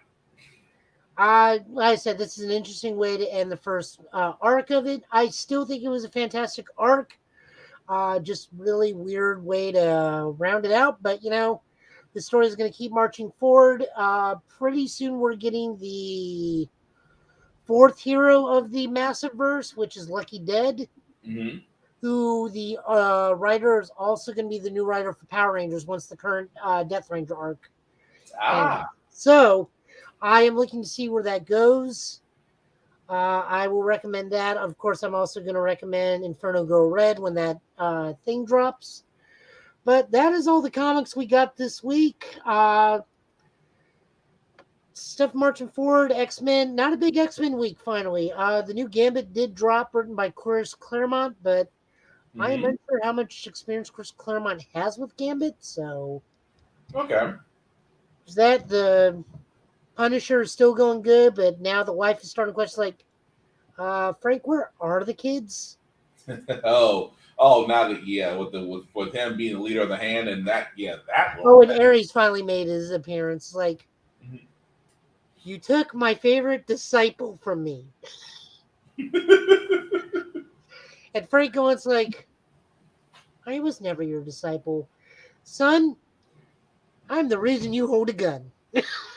Like I said, this is an interesting way to end the first arc of it. I still think it was a fantastic arc. Just really weird way to round it out. But, the story is going to keep marching forward. Pretty soon we're getting the fourth hero of the massive verse, which is Lucky Dead, who the writer is also going to be the new writer for Power Rangers once the current Death Ranger arc. So I am looking to see where that goes. I will recommend that. Of course, I'm also going to recommend Inferno Girl Red when that thing drops. But that is all the comics we got this week. Stuff marching forward. X-Men, not a big X-Men week, finally. The new Gambit did drop, written by Chris Claremont, but I am unsure how much experience Chris Claremont has with Gambit, so... Okay. Is that the Punisher is still going good, but now the wife is starting to question, like, Frank, where are the kids? oh, now that with him being the leader of the Hand and that and Ares finally made his appearance. Like, you took my favorite disciple from me. And Frank goes like, I was never your disciple. Son, I'm the reason you hold a gun.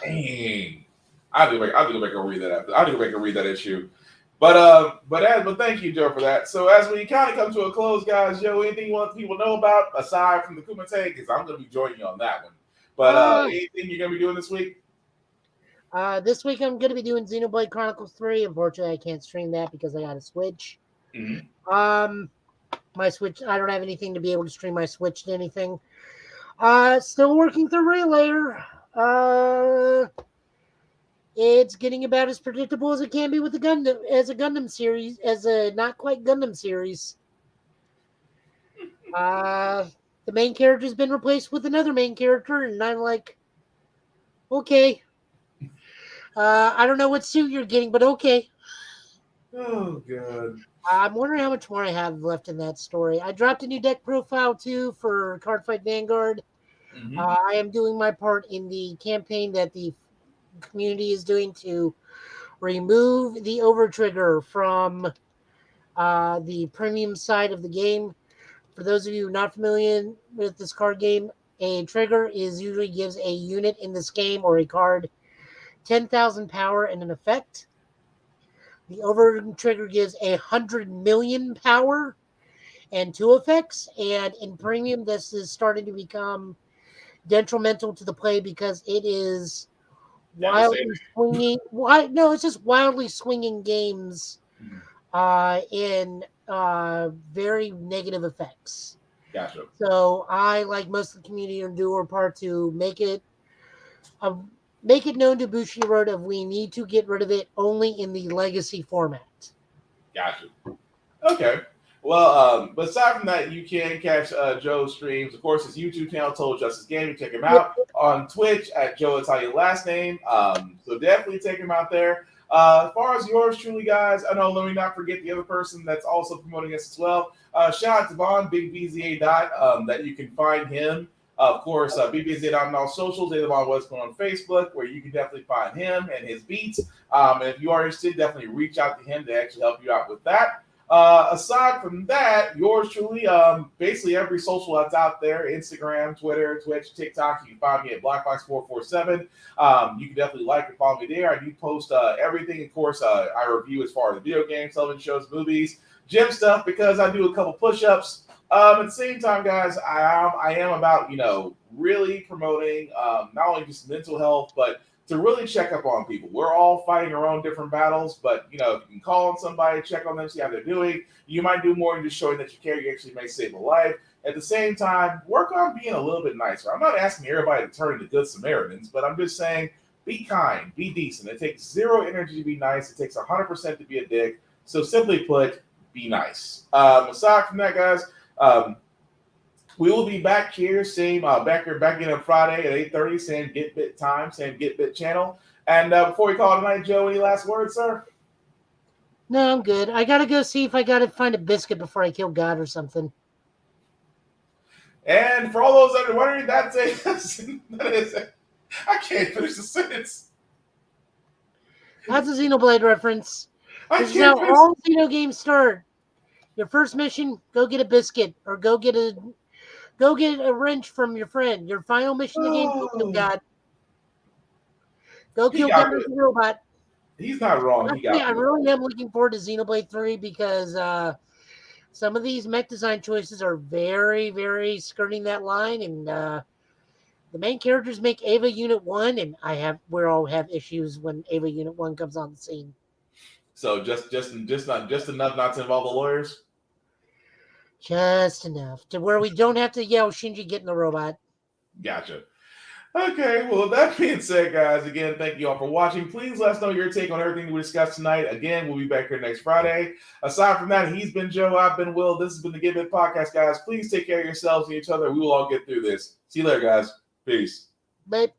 Dang. I'll go back and read that. I'll go back and read that issue. But thank you, Joe, for that. So as we kind of come to a close, guys, Joe, anything you want people to know about aside from the Kumite? Because I'm going to be joining you on that one. But anything you're going to be doing this week? This week I'm going to be doing Xenoblade Chronicles 3. Unfortunately, I can't stream that because I got a Switch. Mm-hmm. My Switch, I don't have anything to be able to stream my Switch to anything. Still working through Relayer. It's getting about as predictable as it can be with the Gundam series, as a not quite Gundam series. The main character's been replaced with another main character, and I'm like, okay. I don't know what suit you're getting, but okay. Oh, God. I'm wondering how much more I have left in that story. I dropped a new deck profile, too, for Cardfight Vanguard. Mm-hmm. I am doing my part in the campaign that the community is doing to remove the overtrigger from the premium side of the game. For those of you not familiar with this card game, a trigger usually gives a unit in this game or a card 10,000 power and an effect. The overtrigger gives 100 million power and 2 effects. And in premium, this is starting to become detrimental to the play because it is wildly swinging. No, it's just wildly swinging games in very negative effects. Gotcha. So I, like most of the community, are doing our part to make it known to Bushiroad that we need to get rid of it only in the legacy format. Gotcha. Okay. Well, but aside from that, you can catch Joe's streams. Of course, his YouTube channel, Total Justice Gaming. Check him out on Twitch at Joe Italian last name. So definitely take him out there. As far as yours truly, guys, I know, let me not forget the other person that's also promoting us as well. Shout out to Vaughn, Big BZA that you can find him. Of course, BBZ on all socials, Devon Westman on Facebook, where you can definitely find him and his beats. And if you are interested, definitely reach out to him to actually help you out with that. Aside from that, yours truly, basically every social that's out there, Instagram, Twitter, Twitch, TikTok, you can find me at BlackBox447. You can definitely like and follow me there. I do post everything, of course, I review as far as video games, television shows, movies, gym stuff, because I do a couple push-ups. At the same time, guys, I am about, really promoting not only just mental health, but to really check up on people. We're all fighting our own different battles, but, if you can call on somebody, check on them, see how they're doing, you might do more than just showing that you care. You actually may save a life. At the same time, work on being a little bit nicer. I'm not asking everybody to turn into good Samaritans, but I'm just saying be kind, be decent. It takes 0 energy to be nice. It takes 100% to be a dick. So simply put, be nice. Aside from that, guys, we will be back here, back in on Friday at 8:30, same Git Bit time, same Git Bit channel. And before we call it tonight, Joe, any last words, sir? No, I'm good. I gotta go see if I gotta find a biscuit before I kill God or something. And for all those that are wondering, that is I can't finish the sentence. That's a Xenoblade reference. This is how all Xeno games start. Your first mission, go get a biscuit, or go get a wrench from your friend. Your final mission in the game, go kill God. Go kill God as a robot. He's not wrong. I really am looking forward to Xenoblade 3 because some of these mech design choices are very, very skirting that line, and the main characters make Ava Unit 1, and we all have issues when Ava Unit 1 comes on the scene. So just enough not to involve the lawyers? Just enough to where we don't have to yell Shinji get in the robot. Gotcha. Okay, well, that being said, guys, again, thank you all for watching. Please let us know your take on everything we discussed tonight. Again, we'll be back here next Friday. Aside from that, he's been Joe, I've been Will. This has been the Git Bit Podcast, guys. Please take care of yourselves and each other. We will all get through this. See you later, guys. Peace. Bye.